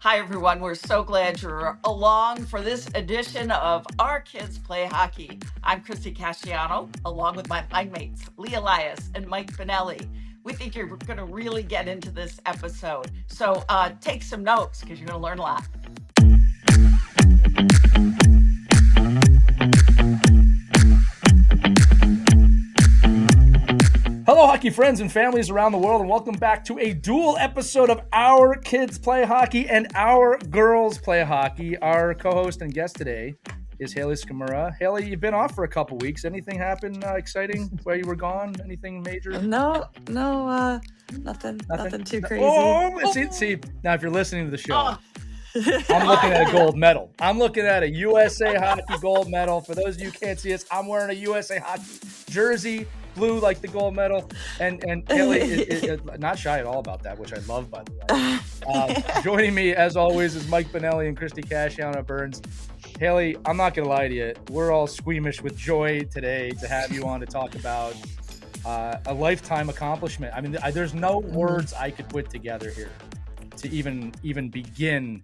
Hi, everyone. We're so glad you're along for this edition of Our Kids Play Hockey. I'm Christy Casciano, along with my line mates, Lee Elias and Mike Benelli. We think you're going to really get into this episode. So take some notes because you're going to learn a lot. Hello, hockey friends and families around the world, and welcome back to a dual episode of Our Kids Play Hockey and Our Girls Play Hockey. Our co-host and guest today is Haley Skamura. Haley, you've been off for a couple weeks. Anything happen exciting while you were gone? Anything major? No, nothing too crazy. Oh, see, now if you're listening to the show, I'm looking at a gold medal. I'm looking at a USA Hockey gold medal. For those of you who can't see us, I'm wearing a USA Hockey jersey, blue like the gold medal, and Haley is not shy at all about that, which I love, by the way. Joining me, as always, is Mike Benelli and Christy Casciano Burns. Haley, I'm not going to lie to you. We're all squeamish with joy today to have you on to talk about a lifetime accomplishment. I mean, there's no words I could put together here to even begin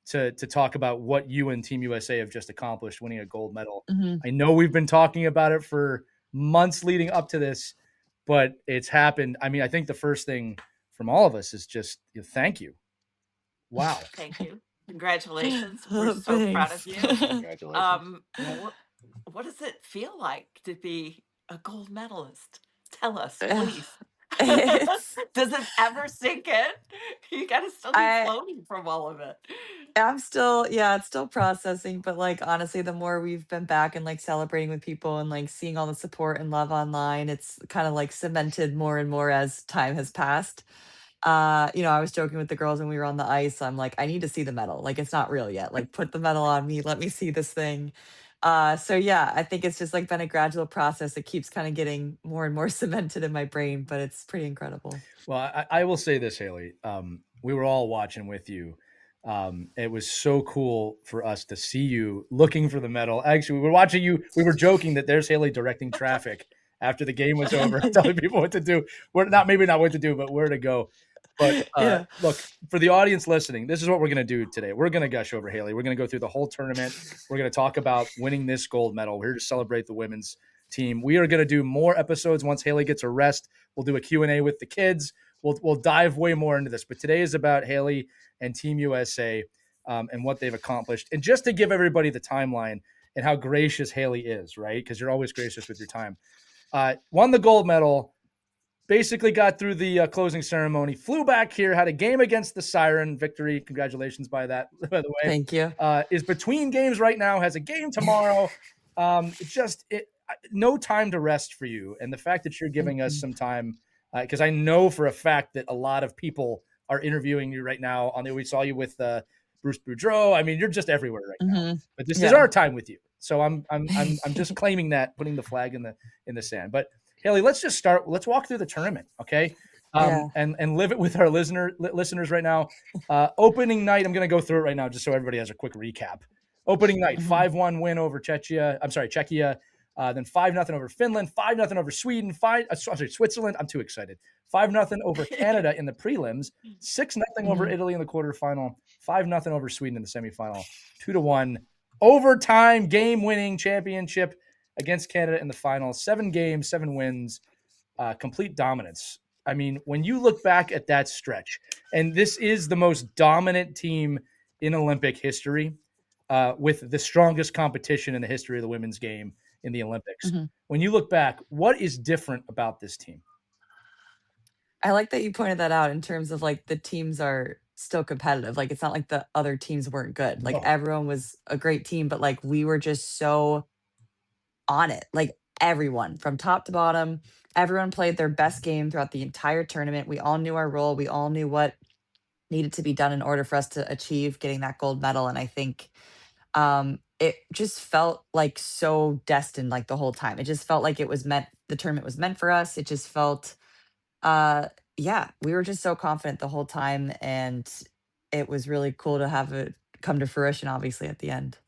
to talk about what you and Team USA have just accomplished, winning a gold medal. I know we've been talking about it for months leading up to this, but it's happened. I mean, I think the first thing from all of us is just thank you. Wow. Thank you. Congratulations. We're so proud of you. Congratulations. What does it feel like to be a gold medalist? Tell us, please. Does it ever sink in? You got to still be floating from all of it. It's still processing, but like honestly, the more we've been back and like celebrating with people and like seeing all the support and love online, it's kind of like cemented more and more as time has passed. I was joking with the girls when we were on the ice. I'm like, I need to see the medal. Like, it's not real yet. Like, put the medal on me. Let me see this thing. I think it's just like been a gradual process. It keeps kind of getting more and more cemented in my brain, but it's pretty incredible. Well, I will say this, Haley. We were all watching with you. It was so cool for us to see you looking for the medal. Actually, we were watching you. We were joking that there's Haley directing traffic after the game was over, telling people what to do. Maybe not what to do, but where to go. But Look, for the audience listening, this is what we're going to do today. We're going to gush over Haley. We're going to go through the whole tournament. We're going to talk about winning this gold medal. We're here to celebrate the women's team. We are going to do more episodes once Haley gets a rest. We'll do a Q&A with the kids. We'll dive way more into this. But today is about Haley and Team USA and what they've accomplished. And just to give everybody the timeline and how gracious Haley is, right? Because you're always gracious with your time. Won the gold medal. Basically got through the closing ceremony, flew back here, had a game against the Siren victory. Congratulations by the way. Thank you. Is between games right now, has a game tomorrow. No time to rest for you. And the fact that you're giving us some time, because I know for a fact that a lot of people are interviewing you right now. We saw you with Bruce Boudreau. I mean, you're just everywhere right now. But this is our time with you. So I'm just claiming that, putting the flag in the sand. But Haley, let's just start. Let's walk through the tournament, okay? And live it with our listeners right now. Opening night, I'm going to go through it right now just so everybody has a quick recap. Opening night, 5-1 win over Czechia. Then 5-0 over Finland, 5-0 over Sweden, Switzerland. I'm too excited. 5-0 over Canada in the prelims, 6-0 over Italy in the quarterfinal, 5-0 over Sweden in the semifinal, 2-1 overtime game-winning championship against Canada in the final. 7 games, 7 wins, complete dominance. I mean, when you look back at that stretch, and this is the most dominant team in Olympic history, with the strongest competition in the history of the women's game in the Olympics. When you look back, what is different about this team? I like that you pointed that out in terms of like the teams are still competitive. Like, it's not like the other teams weren't good. Like, everyone was a great team, but like we were just so on it. Like, everyone from top to bottom, everyone played their best game throughout the entire tournament. We all knew our role. We all knew what needed to be done in order for us to achieve getting that gold medal. And I think it just felt like so destined, like the whole time. It just felt like the tournament was meant for us. It just felt, we were just so confident the whole time. And it was really cool to have it come to fruition, obviously, at the end.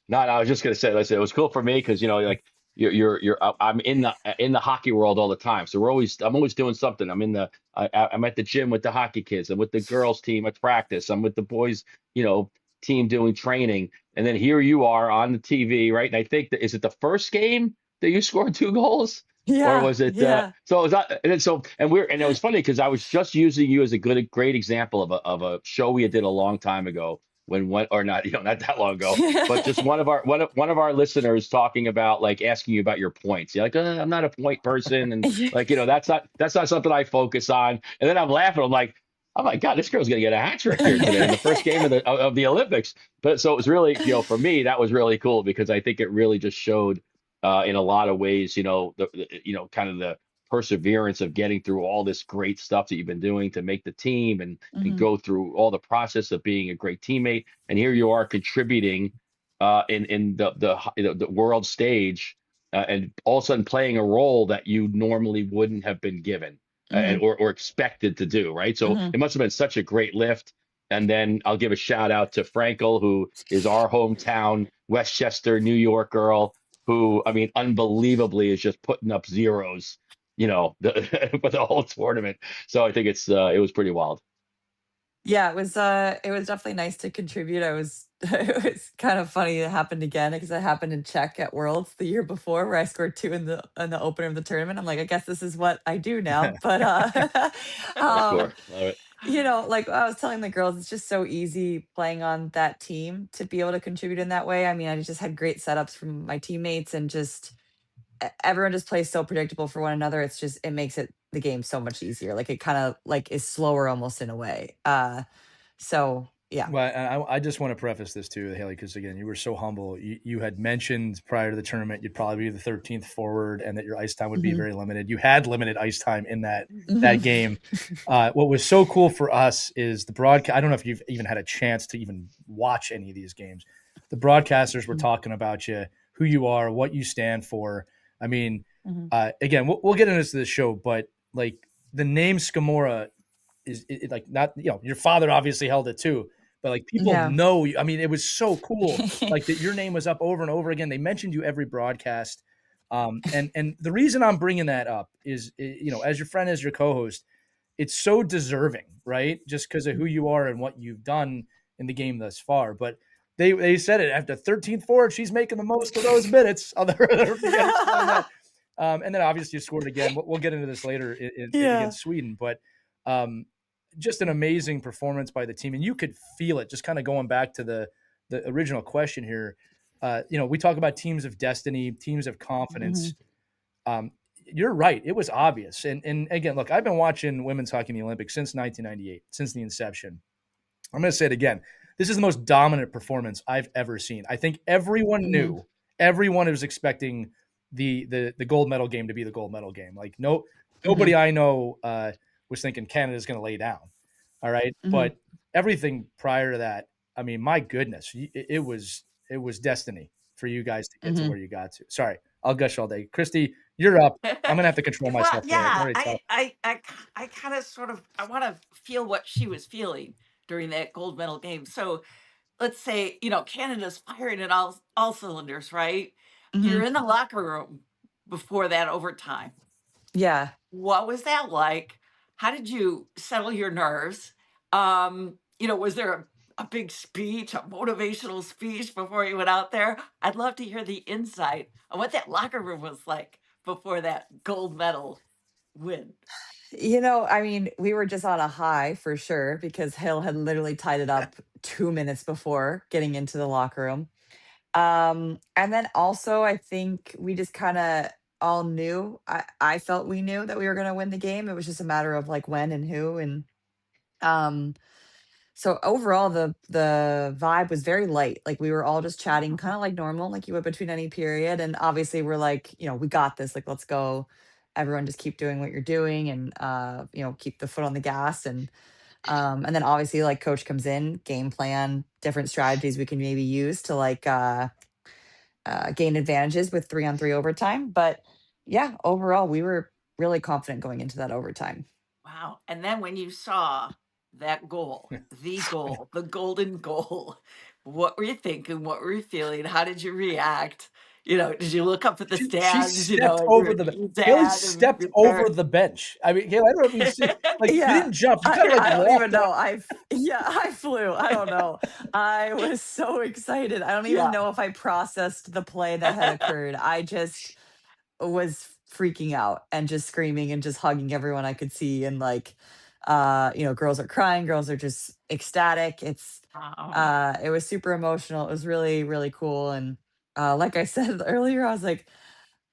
No, I was just going to say, it was cool for me because, like I'm in the hockey world all the time. So I'm always doing something. I'm at the gym with the hockey kids. I'm with the girls team at practice. I'm with the boys, you know, team doing training. And then here you are on the TV, right? And I think is it the first game that you scored 2 goals? Or Yeah, was it yeah. so it was not, and it was funny because I was just using you as a great example of a show we did a long time ago when one or not, not that long ago, but just one of our listeners talking about like asking you about your points. You're like, I'm not a point person, and like that's not something I focus on. And then I'm laughing. I'm like, oh my god, this girl's gonna get a hat trick here today in the first game of the Olympics. But so it was really, for me, that was really cool because I think it really just showed in a lot of ways, kind of the perseverance of getting through all this great stuff that you've been doing to make the team and Mhm, go through all the process of being a great teammate. And here you are contributing in the world stage, and all of a sudden playing a role that you normally wouldn't have been given mhm, or expected to do, right? So mhm. it must have been such a great lift. And then I'll give a shout out to Frankel, who is our hometown Westchester, New York girl, who, I mean, unbelievably is just putting up zeros, for the whole tournament. So I think it was pretty wild. Yeah, it was definitely nice to contribute. I was it was kind of funny it happened again because it happened in Czech at Worlds the year before where I scored 2 in the opener of the tournament. I'm like, I guess this is what I do now. But For um, sure. Love it. like I was telling the girls, it's just so easy playing on that team to be able to contribute in that way. I mean, I just had great setups from my teammates and just everyone just plays so predictable for one another. It's just it makes it the game so much easier. Like it kind of like is slower almost in a way. So yeah. Well, I just want to preface this too, Haley, because again, you were so humble. You had mentioned prior to the tournament you'd probably be the 13th forward, and that your ice time would be Hmm. very limited. You had limited ice time in that Hmm. game. What was so cool for us is the broadcast. I don't know if you've even had a chance to even watch any of these games. The broadcasters were talking about you, who you are, what you stand for. I mean, Hmm. again, we'll get into this show, but like the name Scamora is like not your father obviously held it too, but like people Yeah. know you. I mean, it was so cool, like that your name was up over and over again. They mentioned you every broadcast, and the reason I'm bringing that up is as your friend, as your co-host, it's so deserving, right? Just because of who you are and what you've done in the game thus far. But they said it after 13th forward, she's making the most of those minutes. I'll never forget explaining that. And then obviously you scored again. We'll get into this later Yeah. against Sweden, but um, just an amazing performance by the team, and you could feel it. Just kind of going back to the original question here. We talk about teams of destiny, teams of Hmm. confidence. Um, you're right. It was obvious. And again, look, I've been watching women's hockey in the Olympics since 1998, since the inception. I'm going to say it again. This is the most dominant performance I've ever seen. I think everyone Hmm. knew, everyone was expecting the gold medal game to be the gold medal game. Like Hmm. nobody I know was thinking Canada's going to lay down. All right, Hmm. but everything prior to that, I mean, my goodness, it was destiny for you guys to get to Hmm. where you got to. Sorry, I'll gush all day. Christy, you're up. I'm gonna have to control Well, myself today. I'm yeah, already tough. I kind of sort of I want to feel what she was feeling during that gold medal game. So let's say Canada's firing at all cylinders, right? Hmm. You're in the locker room before that overtime. Yeah. What was that like? How did you settle your nerves? Was there a big speech, a motivational speech before you went out there? I'd love to hear the insight on what that locker room was like before that gold medal win. I mean, we were just on a high for sure because Hill had literally tied it up 2 minutes before getting into the locker room. And then also I think we just kind of all knew. I felt we knew that we were going to win the game. It was just a matter of like when and who. And um, so overall, the vibe was very light. Like we were all just chatting, kind of like normal, like you would between any period. And obviously, we're like, we got this. Like, let's go. Everyone, just keep doing what you're doing, and keep the foot on the gas. And then obviously, like coach comes in, game plan, different strategies we can maybe use to like gain advantages with 3-on-3 overtime. But yeah, overall, we were really confident going into that overtime. Wow. And then when you saw that goal, the golden goal, what were you thinking? What were you feeling? How did you react? Did you look up at the She stands, stepped at over your the Haley dad and stepped your over parents? the bench. I mean, Haley, I don't know if you see, like, you Yeah. didn't jump. You kinda, I like, I don't even walked on. know. Yeah, I flew. I don't know. I was so excited. I don't even Yeah. know if I processed the play that had occurred. I just was freaking out and just screaming and just hugging everyone I could see, and like girls are crying, girls are just ecstatic. Um, It was super emotional. It was really really cool. And like I said earlier, I was like,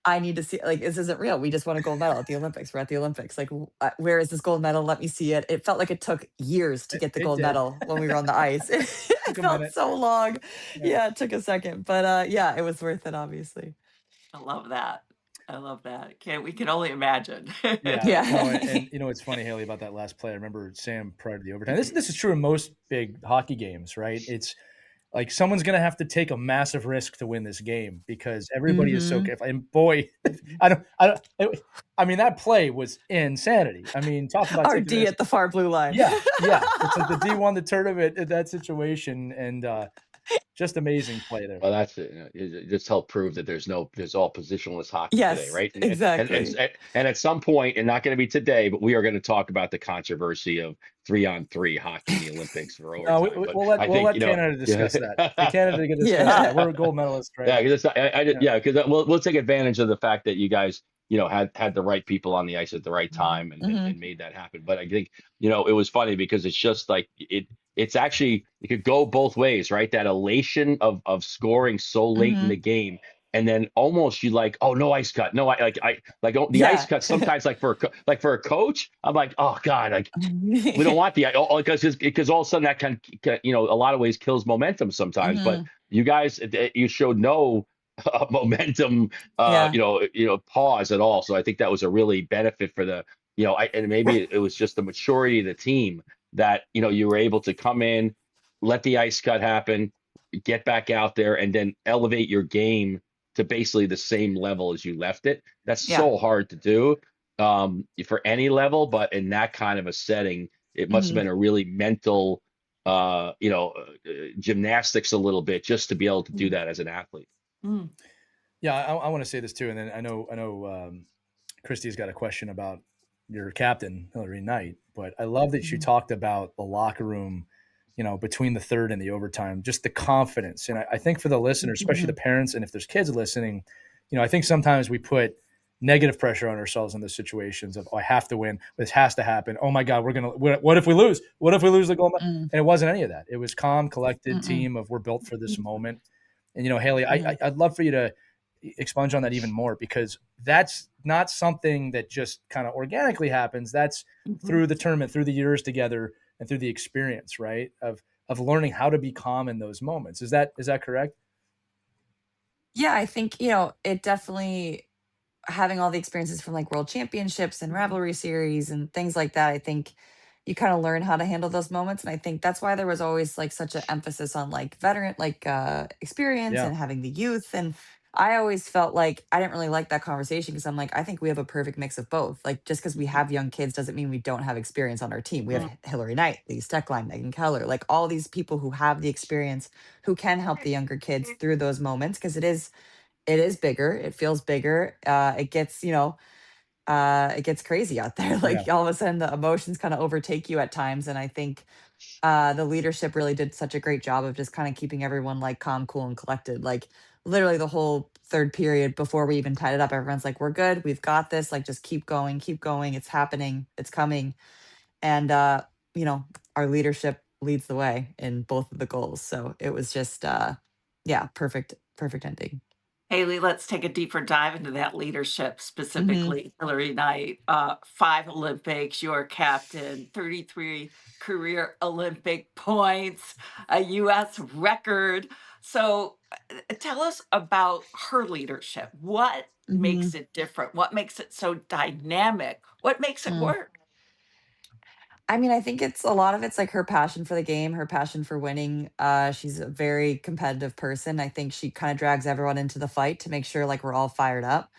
I need to see, like, this isn't real. We just won a gold medal at the Olympics. We're at the Olympics. Like, where is this gold medal? Let me see it. It felt like it took years to get the It gold did. medal when we were on the ice. It Took a felt minute. so long. Yeah. Yeah, it took a second, but yeah, it was worth it, obviously. I love that. I love that. We can only imagine. Yeah, no, Yeah. and it's funny, Haley, about that last play. I remember Sam prior to the overtime. This is true in most big hockey games, right? It's like someone's gonna have to take a massive risk to win this game because everybody is so Hmm. careful. And boy, I mean, that play was insanity. I mean, talk about Our taking a D risk. at the far blue line. Yeah, yeah. It's like the D won the tournament in that situation, and just amazing play there. Well, that's it. It just helped prove that there's all positionless hockey today, Yes, right? exactly. And at some point, and not going to be today, but we are going to talk about the controversy of 3-on-3 hockey in the Olympics for No, overtime. But I we'll think, let Canada yeah. discuss that. The Canada can discuss Yeah. that. We're gold medalists, right? Yeah, because Yeah. yeah, because we'll take advantage of the fact that you guys, had the right people on the ice at the right time Hmm. and made that happen. But I think, it was funny because it's just like it's actually it could go both ways, right? That elation of scoring so late in Hmm. the game. And then almost you like, oh, no ice cut, no, oh, the ice Yeah. cut sometimes like for a coach, I'm like, oh God, like we don't want the because all of a sudden that a lot of ways kills momentum sometimes. But Hmm. you guys, you showed no momentum, Yeah. pause at all. So I think that was a really benefit for and maybe it was just the maturity of the team that you were able to come in, let the ice cut happen, get back out there, and then elevate your game to basically the same level as you left it. That's Yeah. so hard to do for any level, but in that kind of a setting, it must have Hmm. been a really mental, gymnastics a little bit just to be able to do that as an athlete. Mm. Yeah, I want to say this too, and then I know Christy's got a question about your captain Hillary Knight, but I love that you Hmm. talked about the locker room, between the third and the overtime, just the confidence. And I think for the listeners, especially the Hmm. parents, and if there's kids listening, I think sometimes we put negative pressure on ourselves in those situations of, oh, I have to win, this has to happen. Oh my God, what if we lose? What if we lose the goal? Hmm. And it wasn't any of that. It was calm, collected Hmm. team of we're built for this moment. And Haley, Hmm. I'd love for you to expunge on that even more because that's not something that just kind of organically happens. That's Mhm. through the tournament, through the years together, and through the experience, right? Of learning how to be calm in those moments. Is that correct? Yeah, I think, it definitely, having all the experiences from like world championships and Mhm. rivalry series and things like that, I think you kind of learn how to handle those moments. And I think that's why there was always like such an emphasis on like veteran, like experience Yeah. and having the youth. And I always felt like I didn't really like that conversation because I'm like, I think we have a perfect mix of both. Like, just because we have young kids doesn't mean we don't have experience on our team. We have Mm. Hillary Knight, Lee Steckline, Megan Keller, like all these people who have the experience, who can help the younger kids through those moments, because it is bigger. It feels bigger. It gets crazy out there. Yeah. Like all of a sudden the emotions kind of overtake you at times. And I think the leadership really did such a great job of just kind of keeping everyone like calm, cool, and collected. Like literally the whole third period before we even tied it up, everyone's like, we're good. We've got this. Like, just keep going, keep going. It's happening. It's coming. And you know, our leadership leads the way in both of the goals. So it was just yeah, perfect ending. Haley, let's take a deeper dive into that leadership, Hmm. specifically Hillary Knight. 5 Olympics, your captain, 33 career Olympic points, a U.S. record. So tell us about her leadership. What makes Hmm. it different? What makes it so dynamic? What makes it work? I mean, I think it's a lot of it's like her passion for the game, her passion for winning. She's a very competitive person. I think she kind of drags everyone into the fight to make sure like we're all fired up.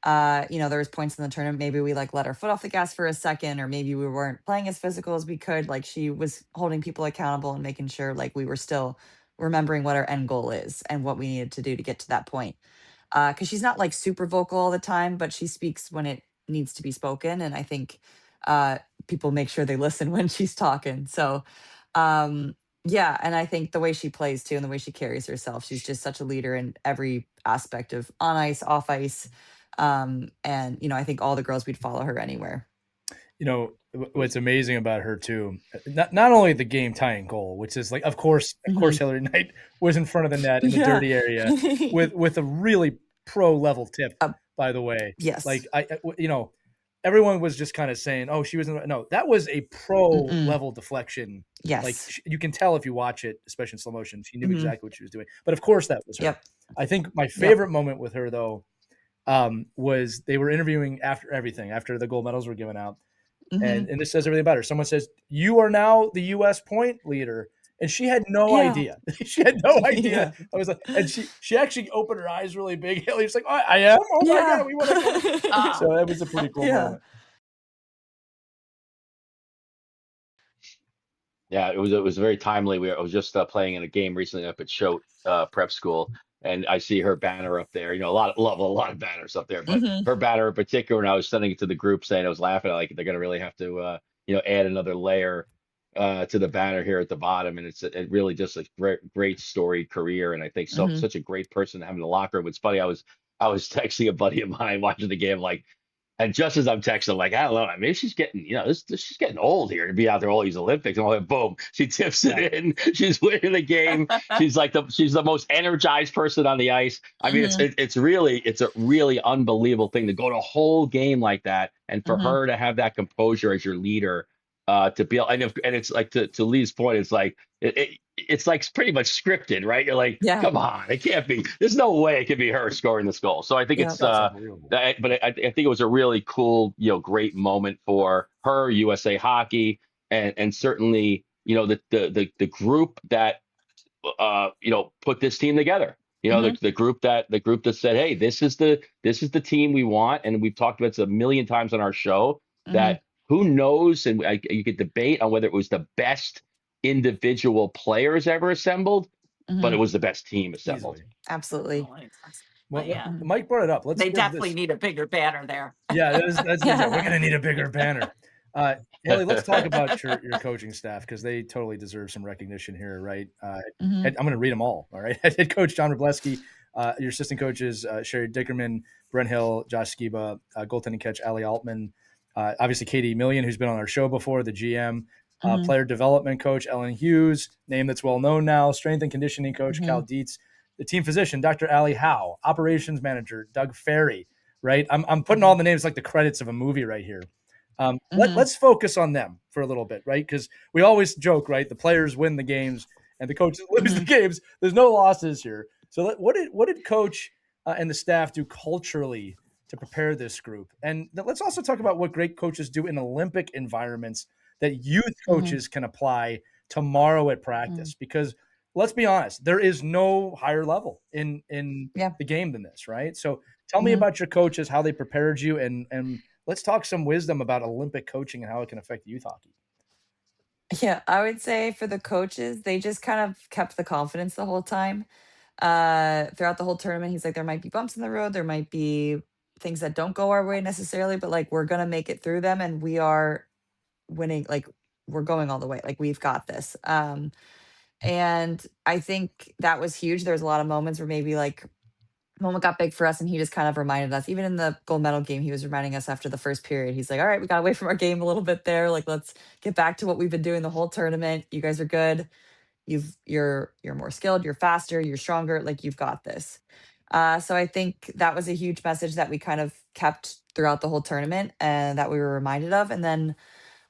There was points in the tournament maybe we like let our foot off the gas for a second, or maybe we weren't playing as physical as we could. Like, she was holding people accountable and making sure like we were still remembering what our end goal is and what we needed to do to get to that point. because she's not like super vocal all the time, but she speaks when it needs to be spoken. And I think uh, people make sure they listen when she's talking. So, yeah. And I think the way she plays too and the way she carries herself, she's just such a leader in every aspect of on ice, off ice. And, I think all the girls, we'd follow her anywhere. What's amazing about her too, not only the game tying goal, which is like, of course, Hillary Knight was in front of the net in the Yeah. dirty area with a really pro level tip, by the way. Yes. Like everyone was just kind of saying, "Oh, she was no." That was a pro level deflection. Yes. Like you can tell if you watch it, especially in slow motion, she knew exactly what she was doing. But of course, that was her. Yep. I think my favorite moment with her though was they were interviewing after the gold medals were given out. And this says everything about her. Someone says, "You are now the U.S. point leader," and she had no idea. She had no idea. I was like, and she actually opened her eyes really big. Haley was like, "I am. Oh my god, we want to go." So that was a pretty cool moment. Yeah, it was very timely. I was just playing in a game recently up at Choate Prep School, and I see her banner up there. A lot of banners up there, but her banner in particular. And I was sending it to the group, saying I was laughing, like they're gonna really have to add another layer to the banner here at the bottom. And it really just a great story career, and I think such a great person to have in the locker room. It's funny. I was texting a buddy of mine watching the game, like. And just as I'm texting, like, I don't know, maybe she's getting, she's getting old here to be out there all these Olympics and all that. Boom, she tips it in. She's winning the game. She's the most energized person on the ice. I mean, it's a really unbelievable thing to go to a whole game like that, and for her to have that composure as your leader, to be, and it's like to Lee's point, it's like it's like pretty much scripted, right? You're like, come on, it can't be. There's no way it could be her scoring this goal. So I think it's but I think it was a really cool, great moment for her, USA Hockey, and certainly, the group that put this team together. The group that said, hey, this is the team we want, and we've talked about this a million times on our show. That who knows, and you could debate on whether it was the best individual players ever assembled, but it was the best team assembled. Easily. Absolutely. Well, Mike brought it up. They definitely need a bigger banner there. Yeah, that's we're going to need a bigger banner. Haley, let's talk about your coaching staff, because they totally deserve some recognition here, right? I'm going to read them all right? Head coach John Wroblewski, your assistant coaches Sherry Dickerman, Brent Hill, Josh Skiba, goaltending coach Ali Altman, obviously Katie Million, who's been on our show before, the GM, player development coach Ellen Hughes, name that's well known now, strength and conditioning coach Cal Dietz, the team physician Dr. Ali Howe, operations manager Doug Ferry, right? I'm putting all the names like the credits of a movie right here. Let's focus on them for a little bit, right? Because we always joke, right? The players win the games and the coaches lose the games. There's no losses here. So what did coach and the staff do culturally to prepare this group? And let's also talk about what great coaches do in Olympic environments that youth coaches can apply tomorrow at practice. Because let's be honest, there is no higher level in the game than this, right? So tell me about your coaches, how they prepared you, and let's talk some wisdom about Olympic coaching and how it can affect youth hockey. Yeah, I would say for the coaches, they just kind of kept the confidence the whole time. Throughout the whole tournament, he's like, there might be bumps in the road, there might be things that don't go our way necessarily, but like we're gonna make it through them, and we are winning. Like we're going all the way. Like we've got this. And I think that was huge. There was a lot of moments where maybe like moment got big for us, and he just kind of reminded us. Even in the gold medal game, he was reminding us after the first period. He's like, all right, we got away from our game a little bit there. Like, let's get back to what we've been doing the whole tournament. You guys are good. You're more skilled, you're faster, you're stronger, like you've got this. So I think that was a huge message that we kind of kept throughout the whole tournament and that we were reminded of. And then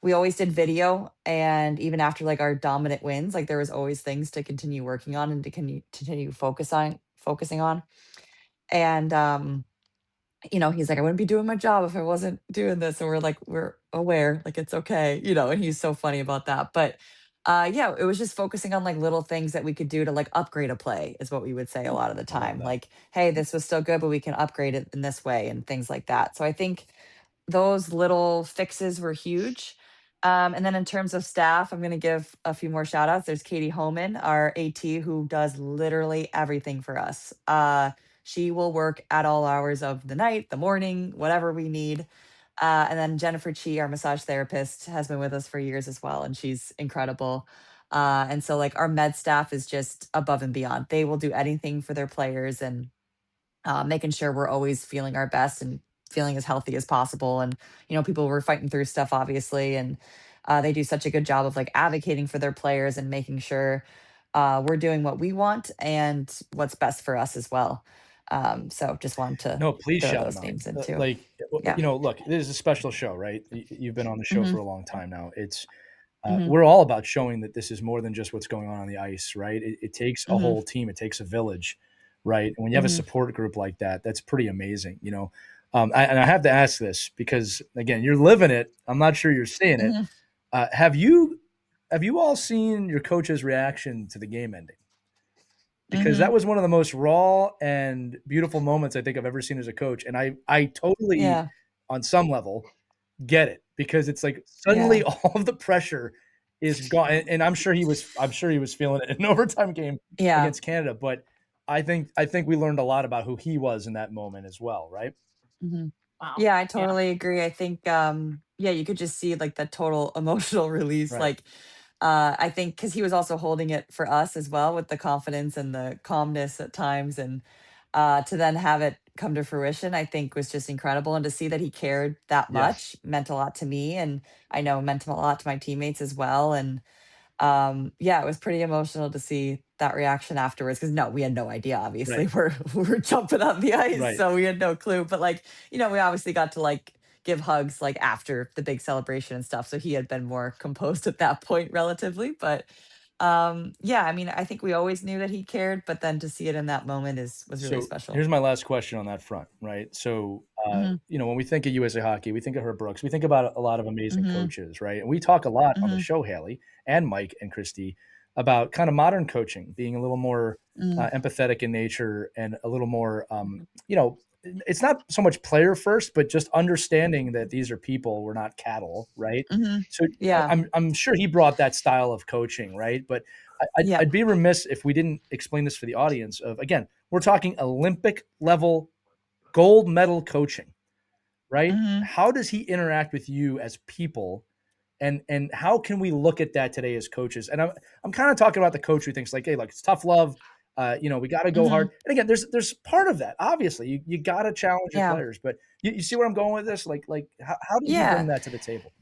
we always did video, and even after like our dominant wins, like there was always things to continue working on and to continue focusing on. And he's like, I wouldn't be doing my job if I wasn't doing this. And we're like, we're aware, like it's okay, and he's so funny about that. But yeah, it was just focusing on like little things that we could do to like upgrade a play is what we would say a lot of the time. Like, hey, this was still good, but we can upgrade it in this way and things like that. So I think those little fixes were huge. And then in terms of staff, I'm going to give a few more shout outs. There's Katie Homan, our AT, who does literally everything for us. She will work at all hours of the night, the morning, whatever we need. And then Jennifer Chi, our massage therapist, has been with us for years as well, and she's incredible. And so, like, our med staff is just above and beyond. They will do anything for their players, and making sure we're always feeling our best and feeling as healthy as possible. And, people were fighting through stuff, obviously. And they do such a good job of like advocating for their players and making sure we're doing what we want and what's best for us as well. So just wanted to No, please throw shout them those out. names in too. Like, Yeah. look, this is a special show, right? You've been on the show Hmm. for a long time now. It's Hmm. we're all about showing that this is more than just what's going on the ice, right? It takes a Hmm. whole team. It takes a village, right? And when you have a Hmm. support group like that, that's pretty amazing, and I have to ask this because again, you're living it. I'm not sure you're seeing it. Hmm. Have you all seen your coach's reaction to the game ending? Because Hmm. that was one of the most raw and beautiful moments I think I've ever seen as a coach. And I totally, Yeah. on some level, get it because it's like Yeah. suddenly all of the pressure is gone. And I'm sure he was feeling it in an overtime game Yeah. against Canada. But I think we learned a lot about who he was in that moment as well, right? Hmm. Wow. Yeah, I Yeah. totally agree. I think yeah, you could just see like the total emotional release. Right. Like I think because he was also holding it for us as well with the confidence and the calmness at times. And to then have it come to fruition, I think was just incredible. And to see that he cared that Yes. much meant a lot to me. And I know meant a lot to my teammates as well. And yeah, it was pretty emotional to see that reaction afterwards because no, we had no idea. Right. Obviously, we're jumping on the ice, Right. so we had no clue. But like, we obviously got to like give hugs like after the big celebration and stuff. So he had been more composed at that point, relatively. But yeah, I mean, I think we always knew that he cared, but then to see it in that moment was really So special. here's my last question on that front, right? So, Hmm. when we think of USA Hockey, we think of Herb Brooks, we think about a lot of amazing Hmm. coaches, right? And we talk a lot on the Hmm. show, Haley and Mike and Christy, about kind of modern coaching being a little more Hmm. empathetic in nature and a little more, it's not so much player first, but just understanding that these are people, we're not cattle, right? Hmm. So Yeah. I'm sure he brought that style of coaching, right? But Yeah. I'd be remiss if we didn't explain this for the audience. Of again, we're talking Olympic level gold medal coaching, right? Hmm. How does he interact with you as people? And how can we look at that today as coaches? And I'm kind of talking about the coach who thinks like, hey, look, it's tough love. We got to go Hmm. hard. And again, there's part of that. Obviously, you got to challenge your Yeah. players. But you see where I'm going with this? Like how does he bring Yeah. that to the table?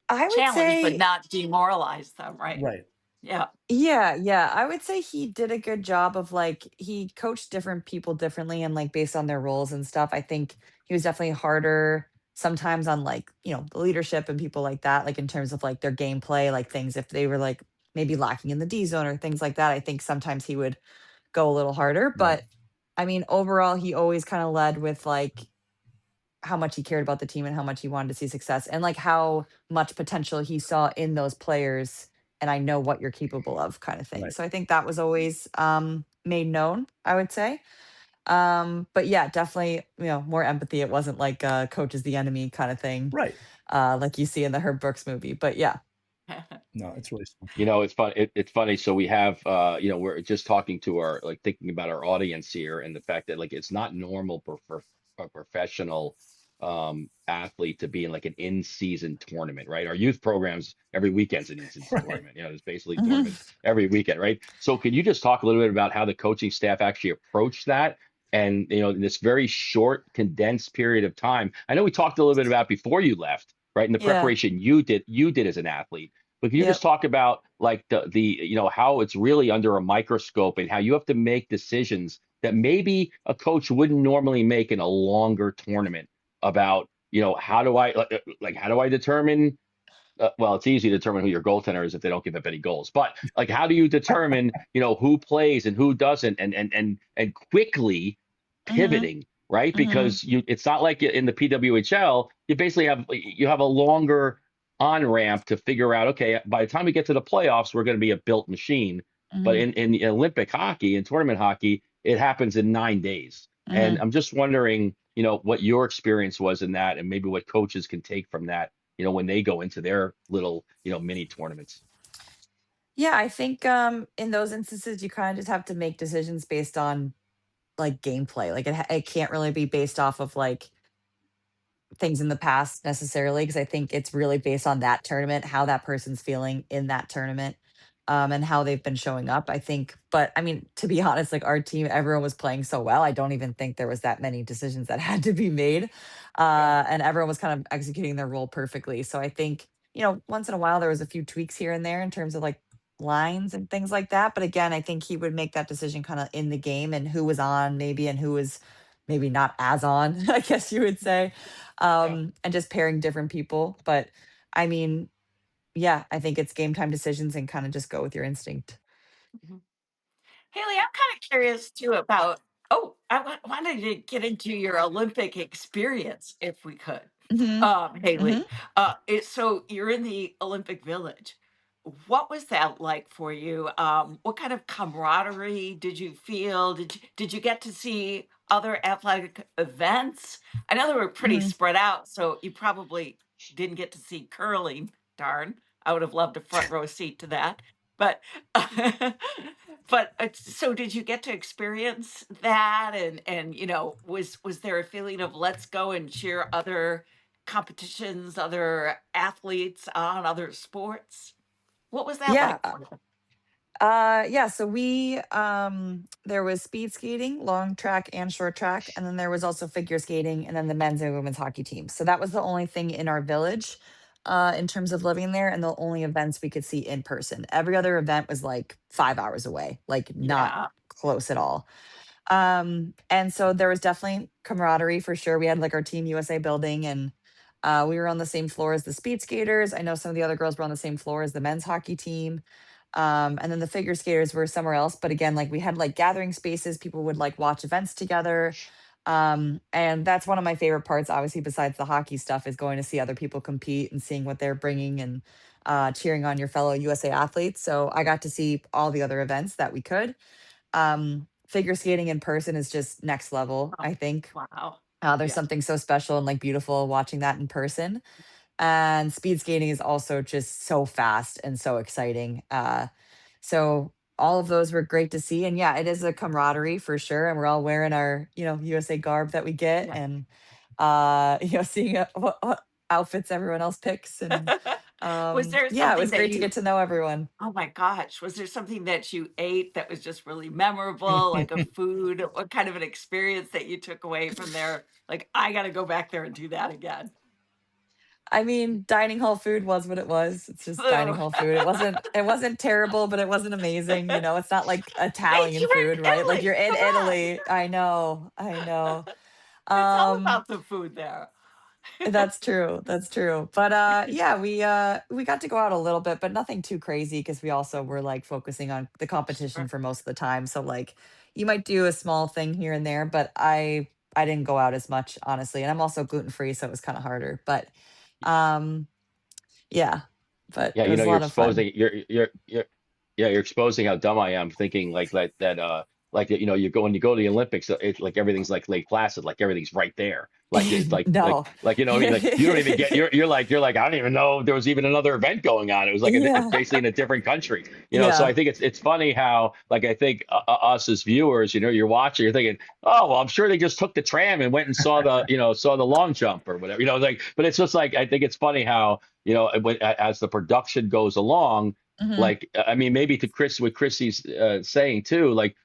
I would Challenge, but say not demoralize them, right? Right. Yeah. yeah, I would say he did a good job of like he coached different people differently and like based on their roles and stuff. I think he was definitely harder sometimes on like, the leadership and people like that, like in terms of like their gameplay, like things if they were like maybe lacking in the D zone or things like that. I think sometimes he would go a little harder. Right. But I mean, overall, he always kind of led with like how much he cared about the team and how much he wanted to see success and like how much potential he saw in those players and I know what you're capable of kind of thing. Right. So I think that was always made known, I would say. But yeah, definitely, more empathy. It wasn't like coach is the enemy kind of thing, Right. like you see in the Herb Brooks movie. But yeah. No, it's really simple. It's fun. It's funny. So we have, we're just talking to our, like, thinking about our audience here and the fact that like it's not normal for a professional athlete to be in like an in-season tournament, right? Our youth programs every weekend's an in-season Right. tournament. There's basically Hmm. tournaments every weekend, right? So can you just talk a little bit about how the coaching staff actually approached that? And in this very short, condensed period of time, I know we talked a little bit about before you left, right? And the Yeah. preparation you did as an athlete. But can you just Yep. talk about like the how it's really under a microscope and how you have to make decisions that maybe a coach wouldn't normally make in a longer tournament about, how do I like how do I determine well, it's easy to determine who your goaltender is if they don't give up any goals. But like, how do you determine, who plays and who doesn't, and quickly Hmm. pivoting, right? Hmm. Because it's not like in the PWHL, you have a longer on ramp to figure out. Okay, by the time we get to the playoffs, we're going to be a built machine. But Hmm. in Olympic hockey and tournament hockey, it happens in 9 days. And Hmm. I'm just wondering, what your experience was in that, and maybe what coaches can take from that when they go into their little, mini tournaments. Yeah, I think in those instances you kind of just have to make decisions based on like gameplay. Like it can't really be based off of like things in the past necessarily, because I think it's really based on that tournament, how that person's feeling in that tournament, and how they've been showing up, I think. But I mean, to be honest, like our team, everyone was playing so well. I don't even think there was that many decisions that had to be made. Yeah. And everyone was kind of executing their role perfectly. So I think, once in a while there was a few tweaks here and there in terms of like lines and things like that. But again, I think he would make that decision kind of in the game and who was on maybe and who was maybe not as on, I guess you would say, Yeah. and just pairing different people. But I mean, yeah, I think it's game time decisions and kind of just go with your instinct. Mhm. Haley, I'm kind of curious too about. Oh, wanted to get into your Olympic experience if we could. Hmm. Hmm. Haley, so you're in the Olympic Village. What was that like for you? What kind of camaraderie did you feel? Did you get to see other athletic events? I know they were pretty Hmm. spread out, so you probably didn't get to see curling. Darn, I would have loved a front row seat to that. But but so did you get to experience that? And was there a feeling of let's go and cheer other competitions, other athletes on, other sports? What was that Yeah. like for you? Yeah, so we there was speed skating, long track and short track, and then there was also figure skating and then the men's and women's hockey teams. So that was the only thing in our village in terms of living there and the only events we could see in person. Every other event was like 5 hours away, like not Yeah. close at all. And so there was definitely camaraderie for sure. We had like our Team USA building, and we were on the same floor as the speed skaters. I know some of the other girls were on the same floor as the men's hockey team. And then the figure skaters were somewhere else. But again, like we had like gathering spaces, people would like watch events together. And that's one of my favorite parts, obviously, besides the hockey stuff, is going to see other people compete and seeing what they're bringing and cheering on your fellow USA athletes. So I got to see all the other events that we could. Figure skating in person is just next level, Oh, I think. wow. There's Yeah. something so special and like beautiful watching that in person. And speed skating is also just so fast and so exciting. So all of those were great to see. And yeah, it is a camaraderie for sure. And we're all wearing our, USA garb that we get, Yeah. and seeing what outfits everyone else picks. And Was there yeah, it something was that great to get you to know everyone. Oh my gosh, was there something that you ate that was just really memorable, like a food? What kind of an experience that you took away from there? Like, I gotta go back there and do that again. I mean, dining hall food was what it was. It's just dining Ugh. hall food. It wasn't terrible, but it wasn't amazing. It's not like Wait, Italian you were food, right? in Like Italy. you're in Come on. Italy. I know. I know. It's all Um about the food there. that's true. That's true. But yeah, we got to go out a little bit, but nothing too crazy because we also were like focusing on the competition Sure. for most of the time. So like you might do a small thing here and there, but I didn't go out as much, honestly. And I'm also gluten free, so it was kind of harder. But um yeah, but Yeah, it was a you're lot of fun. exposing you're yeah, you're exposing how dumb I am thinking like that like you go to the Olympics, it's like everything's like Lake Placid, like everything's right there. Like it's No. like you don't even get you're like I don't even know there was even another event going on. It was like it's Yeah. basically in a different country. So I Yeah. think it's funny how like I think us as viewers, you're watching, you're thinking, "Oh, well, I'm sure they just took the tram and went and saw the long jump or whatever." Like but it's just like I think it's funny how as the production goes along, Hmm. like I mean, maybe to what Chrissy's saying too, like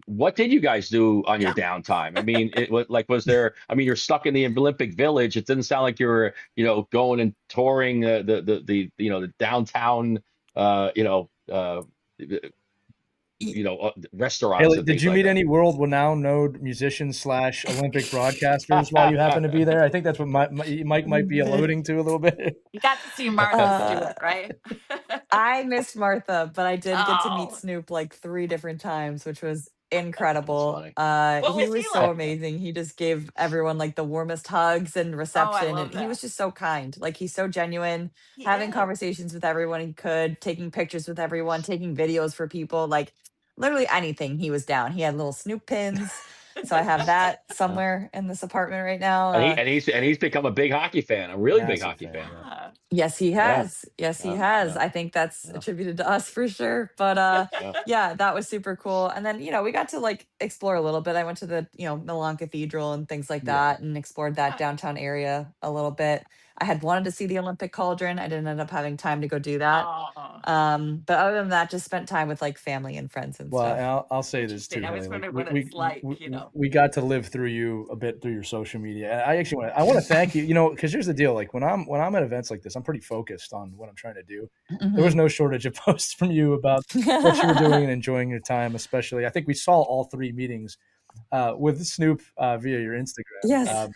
what did you guys do on your Yeah. downtime? I mean, was there? I mean, you're stuck in the Olympic Village. It didn't sound like you were going and touring the downtown uh, you know uh, restaurants Haley, and did things you like meet that. any world renowned musicians slash Olympic broadcasters while you happen to be there? I think that's what Mike might be alluding to a little bit. You got to see Martha uh Stewart, right? I missed Martha, but I did get to meet Oh, Snoop like 3 different times, which was That's incredible. funny. what He was he was so like? amazing. He just gave everyone like the warmest hugs and Oh, I reception, and love he was that. just so kind. Like he's so genuine, He having is. conversations with everyone he could, taking pictures with everyone, taking videos for people, like literally anything he was down. He had little Snoop pins. So I have that somewhere in this apartment right now. And he's become a big hockey fan, a really big Massive hockey fan. Yeah. Yes, he Yeah. has. Yes, he Yeah. has. Yeah. I think that's Yeah. attributed to us for sure. But Yeah. yeah, that was super cool. And then, we got to like explore a little bit. I went to the, Milan Cathedral and things like Yeah. that and explored that Nice. downtown area a little bit. I had wanted to see the Olympic cauldron. I didn't end up having time to go do that. Oh, But other than that, just spent time with like family and friends and Well, stuff. and I'll say this interesting. too, I was Haley. Like wondering what it's like, we got to live through you a bit through your social media. And I actually want to thank you. Because here's the deal. Like when I'm at events like this, I'm pretty focused on what I'm trying to do. There was no shortage of posts from you about what you were doing and enjoying your time. Especially, I think we saw all 3 meetings with Snoop via your Instagram. Yes.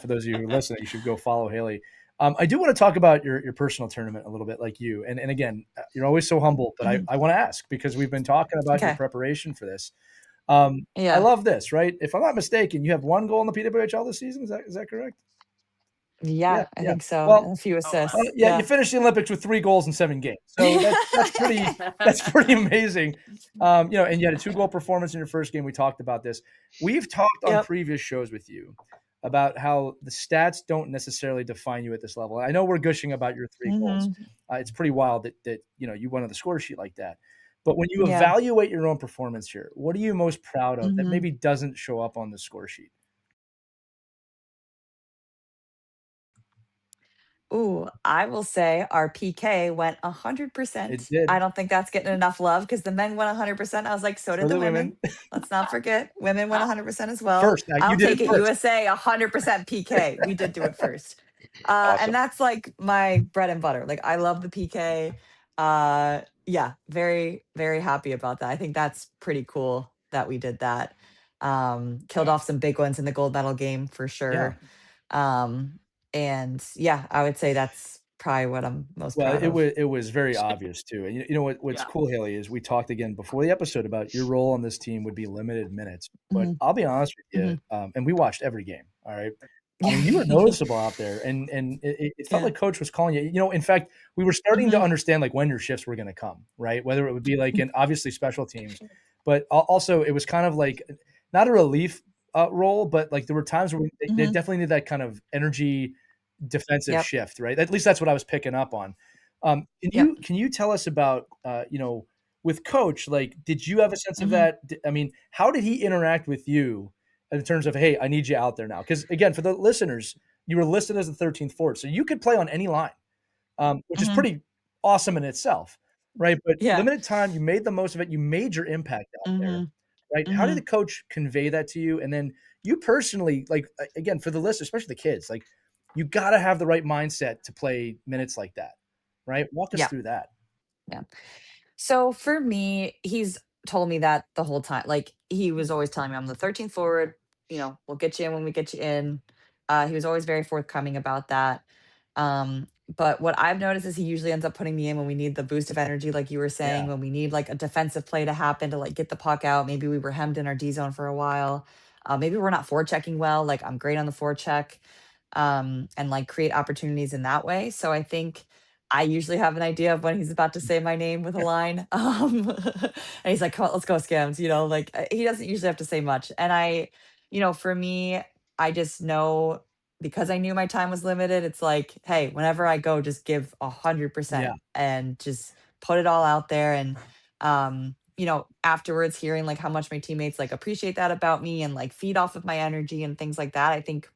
For those of you who are listening, you should go follow Haley. I do want to talk about your personal tournament a little bit, like you. And again, you're always so humble, but I want to ask because we've been talking about your Okay. preparation for this. I Yeah. love this, right? If I'm not mistaken, you have 1 goal in the PWHL this season. Is that correct? Yeah, I think so. Well, And a few wow. assists. you finished the Olympics with 3 goals in 7 games, so that's pretty amazing. And you had a 2-goal performance in your first game. We talked about this. We've talked on Yep. previous shows with you about how the stats don't necessarily define you at this level. I know we're gushing about your 3 goals. It's pretty wild that you went on the score sheet like that. But when you Yeah. evaluate your own performance here, what are you most proud of that Mhm. maybe doesn't show up on the score sheet? Ooh, I will say our PK went It 100%. did. I don't think that's getting enough love because the men went 100%. I was like, so did the women. Let's not forget, women went 100% as well. First. Now, you I'll did take it it. first. USA 100% PK. We did do it first. Awesome. And that's like my bread and butter. Like I love the PK. Yeah, very, very happy about that. I think that's pretty cool that we did that. Killed off some big ones in the gold medal game for sure. And yeah, I would say that's probably what I'm most Well, proud of. it was very obvious too. And you know what's Yeah. cool, Haley, is we talked again before the episode about your role on this team would be limited minutes. But Mhm. I'll be honest with you, and we watched every game. All right. I mean, you were noticeable out there, and it felt Yeah. like coach was calling you. In fact, we were starting to understand like when your shifts were going to come, right? Whether it would be like in obviously special teams, but also it was kind of like not a relief role, but like there were times where they definitely need that kind of energy defensive Yep. shift, right? At least that's what I was picking up on. Can you tell us about with coach, like did you have a sense of that? I mean, how did he interact with you in terms of, hey, I need you out there now? Because again, for the listeners, you were listed as the 13th forward, so you could play on any line, which is pretty awesome in itself, right? But Yeah. limited time, you made the most of it. You made your impact out there, right? How did the coach convey that to you? And then you personally, like again, for the listeners, especially the kids, like you got to have the right mindset to play minutes like that, right? Walk us Yeah. through that. Yeah. So for me, he's told me that the whole time. Like he was always telling me I'm the 13th forward, we'll get you in when we get you in. He was always very forthcoming about that. But what I've noticed is he usually ends up putting me in when we need the boost of energy, like you were saying, Yeah. when we need like a defensive play to happen to like get the puck out. Maybe we were hemmed in our D zone for a while. Maybe we're not forechecking well. Like I'm great on the forecheck, and like create opportunities in that way. So I think I usually have an idea of when he's about to say my name with a line. And he's like, come on, let's go, Scams. Like he doesn't usually have to say much. And for me, I just know because I knew my time was limited, it's like, hey, whenever I go, just give 100% and just put it all out there. And, afterwards hearing like how much my teammates like appreciate that about me and like feed off of my energy and things like that. I think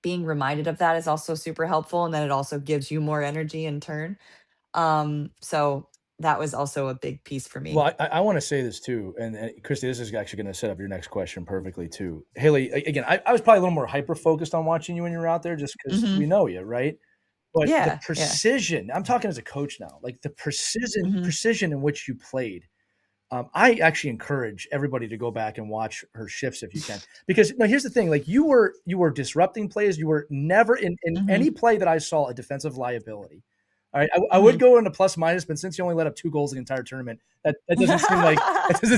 being reminded of that is also super helpful. And then it also gives you more energy in turn. So that was also a big piece for me. Well, I want to say this too, and Christy, this is actually going to set up your next question perfectly too. Haley, again, I was probably a little more hyper focused on watching you when you were out there, just because we know you, right? But the precision, I'm talking as a coach now, like the precision in which you played. I actually encourage everybody to go back and watch her shifts if you can, because now here's the thing: like you were disrupting plays. You were never in any play that I saw a defensive liability. All right, I would go into plus minus, but since you only let up 2 goals the entire tournament, that doesn't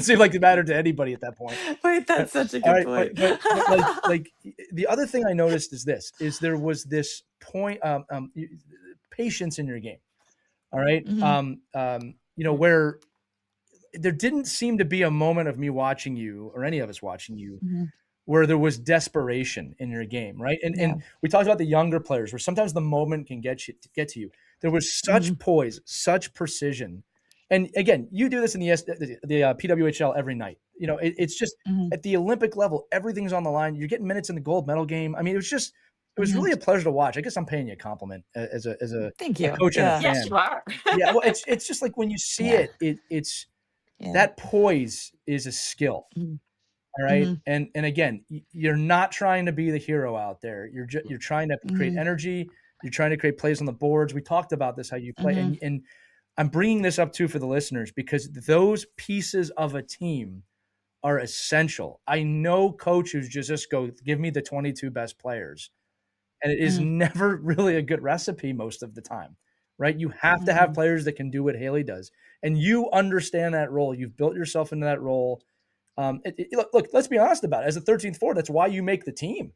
seem like it mattered to anybody at that point. Wait, that's such a good point. But like the other thing I noticed is there was this point patience in your game. All right, where there didn't seem to be a moment of me watching you or any of us watching you Mhm. where there was desperation in your game, right? Yeah. And we talked about the younger players where sometimes the moment can get to you. There was such Mhm. poise, such precision. And again, you do this in the PWHL every night. You know, it's just Mhm. at the Olympic level, everything's on the line. You're getting minutes in the gold medal game. I mean, it was Mhm. really a pleasure to watch. I guess I'm paying you a compliment as Thank a you. coach and a Yeah. fan. Yes, you are. Yeah, well, it's just like when you see Yeah. it's Yeah. that poise is a skill. Mhm. All right. Mhm. And again, you're not trying to be the hero out there. You're trying to create Mhm. energy. You're trying to create plays on the boards. We talked about this, how you play. Mhm. And I'm bringing this up too for the listeners because those pieces of a team are essential. I know coaches just go, give me the 22 best players. And it is Mhm. never really a good recipe most of the time, right? You have to have Mhm. players that can do what Haley does. And you understand that role. You've built yourself into that role. Look, let's be honest about it. As a 13th forward, that's why you make the team,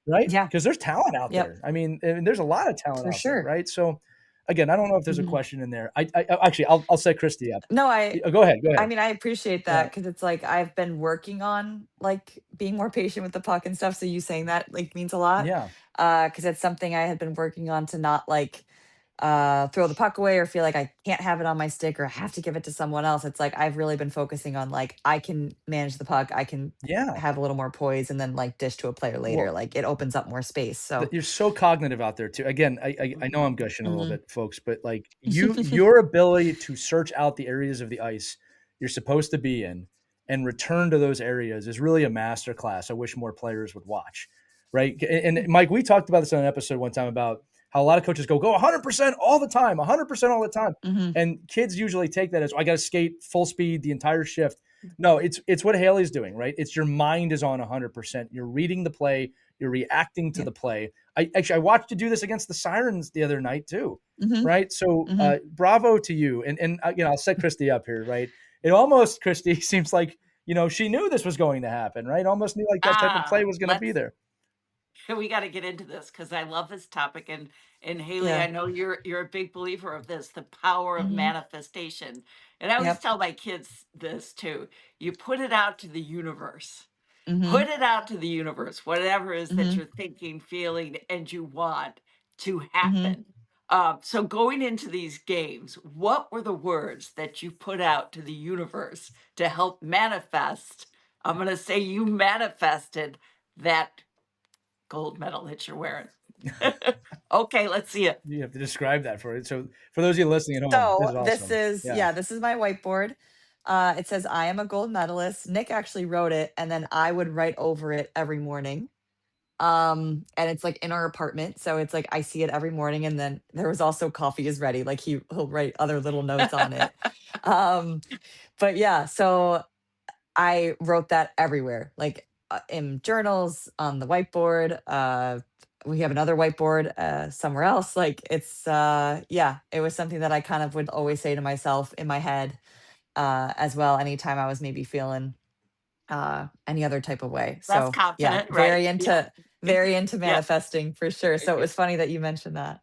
right? Yeah. Because there's talent out Yep. there. I mean, there's a lot of talent For out there, sure. right? So, again, I don't know if there's a Mhm. question in there. I'll set Christy up. No, Go ahead. I mean, I appreciate Yeah. that because it's like I've been working on like being more patient with the puck and stuff. So you saying that like means a lot. Yeah. Because it's something I had been working on to not like throw the puck away or feel like I can't have it on my stick or have to give it to someone else. It's like I've really been focusing on like I can manage the puck, I can Yeah. have a little more poise and then like dish to a player later. Well, Like it opens up more space. So you're so cognitive out there too. Again, I know I'm gushing a little Mhm. bit, folks, but like your ability to search out the areas of the ice you're supposed to be in and return to those areas is really a masterclass. I wish more players would watch. Right. And Mike, we talked about this on an episode one time about how a lot of coaches go 100% all the time, 100% all the time. Mhm. And kids usually take that as I got to skate full speed the entire shift. No, it's what Haley's doing, right? It's your mind is on 100%. You're reading the play, you're reacting to Yep. the play. I watched you do this against the Sirens the other night too, Mhm. right? So Mhm. bravo to you. And I'll set Christy up here, right? It almost, Christy, seems like she knew this was going to happen, right? Almost knew like that type of play was going to be Let's there. we got to get into this because I love this topic, and Haley, I Yeah. know you're a big believer of this, the power of Mhm. manifestation. And I always Yep. tell my kids this too. You put it out to the universe. Mhm. Put it out to the universe, whatever it is that Mhm. you're thinking, feeling, and you want to Mhm. happen. So going into these games, what were the words that you put out to the universe to help manifest? I'm going to say you manifested that gold medal that you're wearing. Okay, let's see it. You have to describe that for it. So for those of you listening at home, this So is this awesome. is Yeah. this is my whiteboard. It says I am a gold medalist. Nick actually wrote it, and then I would write over it every morning. And it's like in our apartment, so it's like I see it every morning. And then there was also coffee is ready. Like he'll write other little notes on it. Um, but yeah, so I wrote that everywhere, like in journals, on the whiteboard. We have another whiteboard somewhere else. Like it's yeah, it was something that I kind of would always say to myself in my head as well. Anytime I was maybe feeling any other type of way. That's So yeah, confident, right? Yeah. very into Yeah. manifesting for sure. So it was funny that you mentioned that.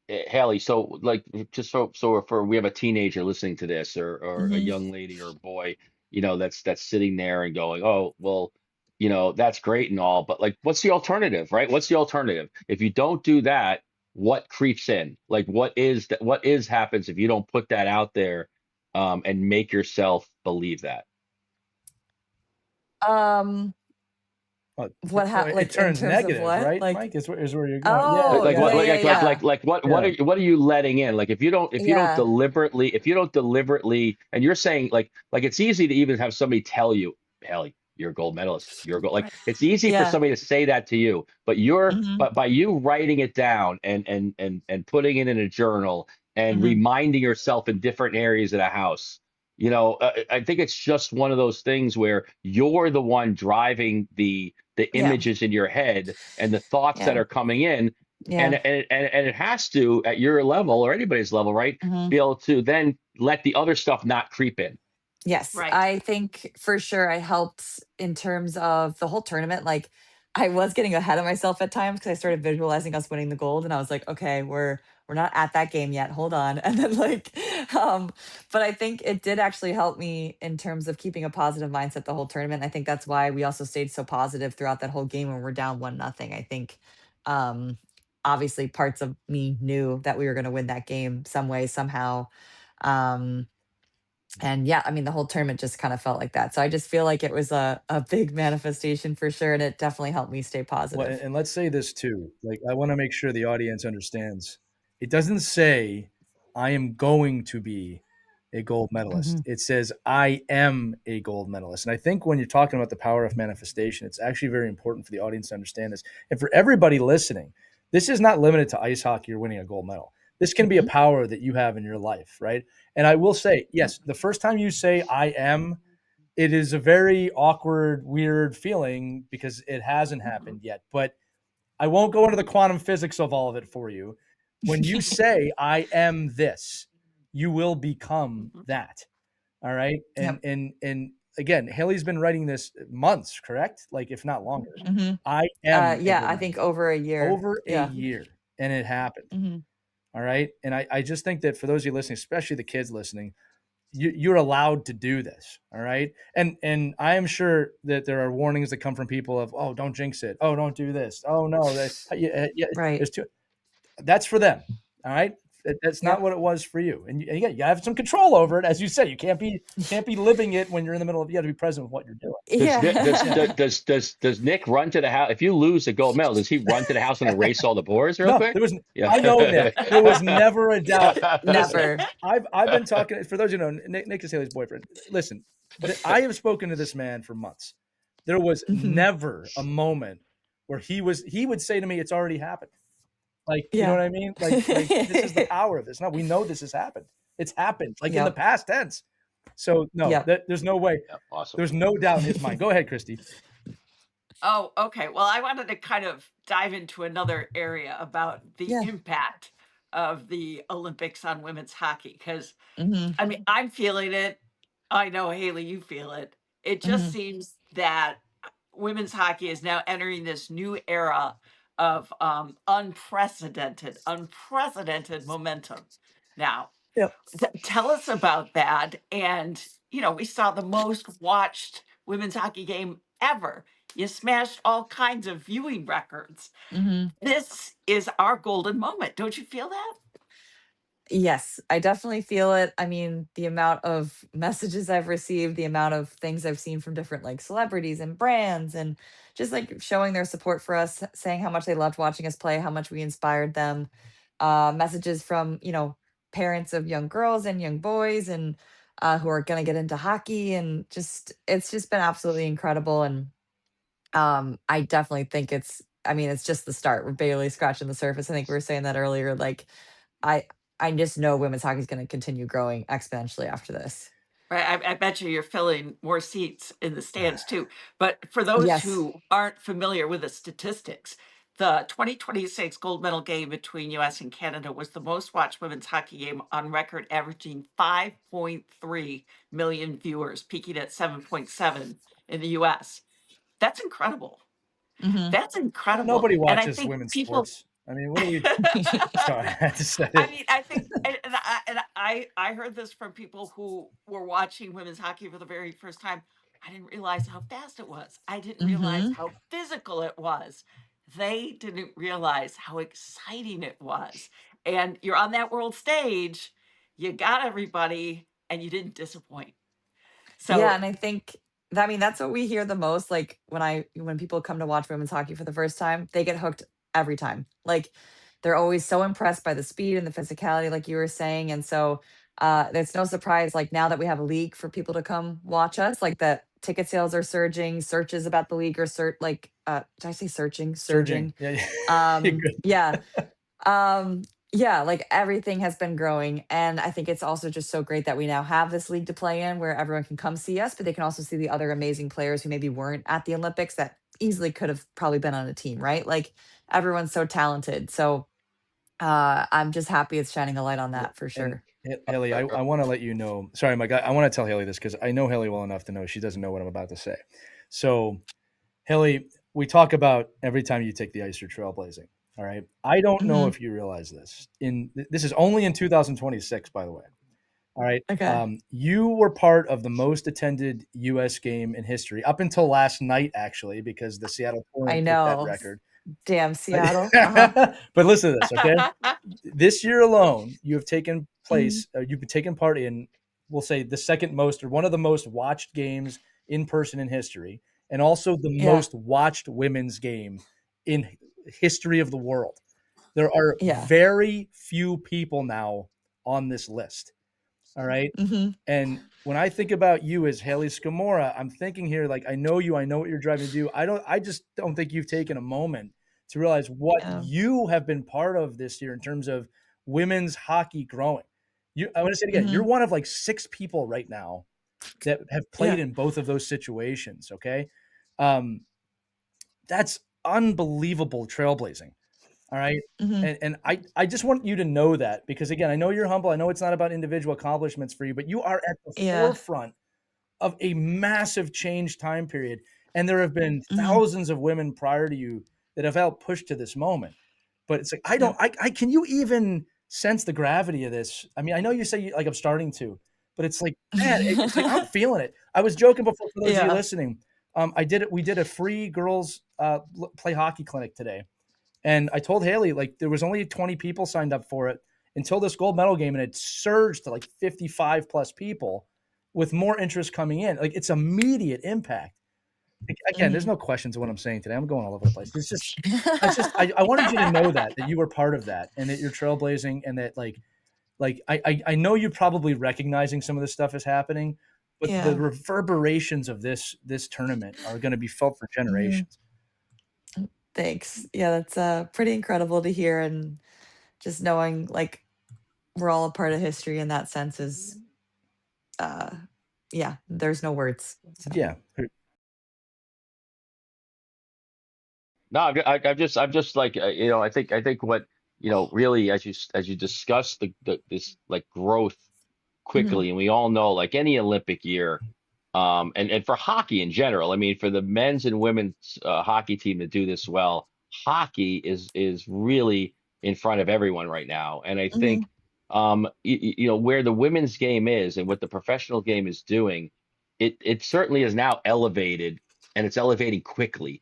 Haley, so like just so if we have a teenager listening to this or a Hmm. young lady or a boy, that's sitting there and going, oh, well, that's great and all, but like what's the alternative, right? What's the alternative? If you don't do that, what creeps in? Like what is happens if you don't put that out there and make yourself believe that? Um, It like in turns terms of negative, what? right, Like, Mike? Is where you're going. Yeah, oh Like yeah, what yeah, yeah, yeah. like what are you letting in? Like Yeah. if you don't deliberately, and you're saying like it's easy to even have somebody tell you, Haley, you're a gold medalist, you're a gold, like it's easy for Yeah. somebody to say that to you, but Hmm. by you writing it down and putting it in a journal and Hmm. reminding yourself in different areas of the house, I think it's just one of those things where you're the one driving the Yeah. images in your head and the thoughts that Yeah. are coming in, and Yeah. it has to, at your level or anybody's level, right, Hmm. be able to then let the other stuff not creep in. Yes, Right. I think for sure I helped in terms of the whole tournament. Like I was getting ahead of myself at times because I started visualizing us winning the gold, and I was like, okay, we're not at that game yet. Hold on. And then um, but I think it did actually help me in terms of keeping a positive mindset the whole tournament. I think that's why we also stayed so positive throughout that whole game when we're down 1-0. I think um obviously parts of me knew that we were gonna win that game some way, somehow. Um and yeah, I mean, the whole tournament just kind of felt like that. So I just feel like it was a big manifestation for sure. And it definitely helped me stay Well, positive. and let's say this too. Like, I want to make sure the audience understands. It doesn't say I am going to be a gold medalist. Hmm. It says I am a gold medalist. And I think when you're talking about the power of manifestation, it's actually very important for the audience to understand this. And for everybody listening, this is not limited to ice hockey or winning a gold medal. This can be a Hmm. power that you have in your life, right? And I will say, yes, the first time you say I am, it is a very awkward, weird feeling because it hasn't happened yet. But I won't go into the quantum physics of all of it for you. When you say I am this, you will become that. All right. Yep. And again, Haley's been writing this months, correct? Like, if not longer. Hmm. I am a Yeah, gold I think medalist. over a year. Over a Yeah. year. And it happened. Hmm. All right. And I just think that for those of you listening, especially the kids listening, you're allowed to do this. All right. And I am sure that there are warnings that come from people of, oh, don't jinx it. Oh, don't do this. Oh no. Yeah, Right. there's two. That's for them. All right. That's not Yep. what it was for you. And you have some control over it. As you said, you can't be living it when you're in the middle of, you got to be present with what you're doing. Yeah. Does Nick run to the house if you lose the gold medal? Does he run to the house and erase all the boards real No, quick? I know Nick. There was never a doubt. Never. I've been talking, for those who know, Nick is Haley's boyfriend. Listen, I have spoken to this man for months. There was Hmm. never a moment where he would say to me, it's already happened. Like, you know Yeah. what I mean? Like this is the power of this. No, we know this has happened. It's happened, like in the Yep. past tense. So no, Yep. there's no way. Awesome. There's no doubt in his mind. Go ahead, Christy. Oh, okay. Well, I wanted to kind of dive into another area about the Yeah. impact of the Olympics on women's hockey because Hmm. I mean, I'm feeling it. I know, Haley, you feel it. It just Hmm. seems that women's hockey is now entering this new era of unprecedented momentum. Now, Yep. tell us about that. And, we saw the most watched women's hockey game ever. You smashed all kinds of viewing records. Hmm. This is our golden moment. Don't you feel that? Yes, I definitely feel it. I mean, the amount of messages I've received, the amount of things I've seen from different like celebrities and brands, and just like showing their support for us, saying how much they loved watching us play, how much we inspired them. Messages from, parents of young girls and young boys and who are going to get into hockey. And just, it's just been absolutely incredible. And I definitely think I mean, it's just the start. We're barely scratching the surface. I think we were saying that earlier. Like, I I just know women's hockey is going to continue growing exponentially after this. Right. I bet you're filling more seats in the stands too. But for those Yes. who aren't familiar with the statistics, the 2026 gold medal game between US and Canada was the most watched women's hockey game on record, averaging 5.3 million viewers, peaking at 7.7 in the US. That's incredible. Hmm. That's incredible. Nobody And I watches think women's people sports. I mean, what are we? Sorry, I had to say I it. mean, I think, and I heard this from people who were watching women's hockey for the very first time. I didn't realize how fast it was. I didn't realize Hmm. how physical it was. They didn't realize how exciting it was. And you're on that world stage, you got everybody, and you didn't disappoint. Yeah, So, and I think I mean that's what we hear the most. Like when people come to watch women's hockey for the first time, they get hooked every time. Like they're always so impressed by the speed and the physicality, like you were saying. And so it's no surprise, like now that we have a league for people to come watch us, like the ticket sales are surging, searches about the league are did I say searching? Surging. Surging. Yeah, you're good. Yeah. Um, yeah, like everything has been growing. And I think it's also just so great that we now have this league to play in where everyone can come see us, but they can also see the other amazing players who maybe weren't at the Olympics that easily could have probably been on a team, right? Like everyone's so talented. So I'm just happy it's shining a light on that for And sure. Haley, I want to let you know. Sorry, Mike. I want to tell Haley this because I know Haley well enough to know she doesn't know what I'm about to say. So, Haley, we talk about every time you take the ice, you're trailblazing. All right. I don't know Mhm. if you realize this. This is only in 2026, by the way. All right. Okay. You were part of the most attended U.S. game in history up until last night, actually, because the Seattle I Torrent took that know. record. Damn Seattle. Uh-huh. But listen to this, okay? This year alone, you have taken Mhm. place. You've been taken part in, we'll say, the second most or one of the most watched games in person in history, and also the Yeah. most watched women's game in history of the world. There are Yeah. very few people now on this list. All right. Mhm. And when I think about you as Haley Scamora, I'm thinking here, like, I know you, I know what you're driving to do. I just don't think you've taken a moment to realize what Yeah. you have been part of this year in terms of women's hockey growing. I want to say it again, you're Mhm. one of like 6 people right now that have played Yeah. in both of those situations. Okay. Um, that's unbelievable trailblazing. All right. Mhm. And I just want you to know that because again, I know you're humble. I know it's not about individual accomplishments for you, but you are at the Yeah. forefront of a massive change time period. And there have been Mhm. thousands of women prior to you that have helped push to this moment. But it's like Yep. I can you even sense the gravity of this? I mean, I know you say like I'm starting to, but it's like, man, it's like I'm feeling it. I was joking before for those of you Yeah. listening. We did a free girls play hockey clinic today. And I told Haley, like, there was only 20 people signed up for it until this gold medal game, and it surged to like 55 plus people with more interest coming in. Like, it's immediate impact. Again, there's Mhm. no question to what I'm saying today. I'm going all over the place. I wanted you to know that you were part of that and that you're trailblazing and that I know you're probably recognizing some of this stuff is happening, but the Yeah. reverberations of this tournament are going to be felt for Mhm. generations. Thanks. Yeah, that's pretty incredible to hear, and just knowing like we're all a part of history in that sense is uh yeah, there's no words. So, Yeah. No, I'm just like I think what really as you discuss this like growth mhm. quickly, and we all know like any Olympic year, and for hockey in general, I mean for the men's and women's hockey team to do this well, hockey is really in front of everyone right now, and I think Mhm. where the women's game is and what the professional game is doing, it certainly is now elevated, and it's elevating quickly.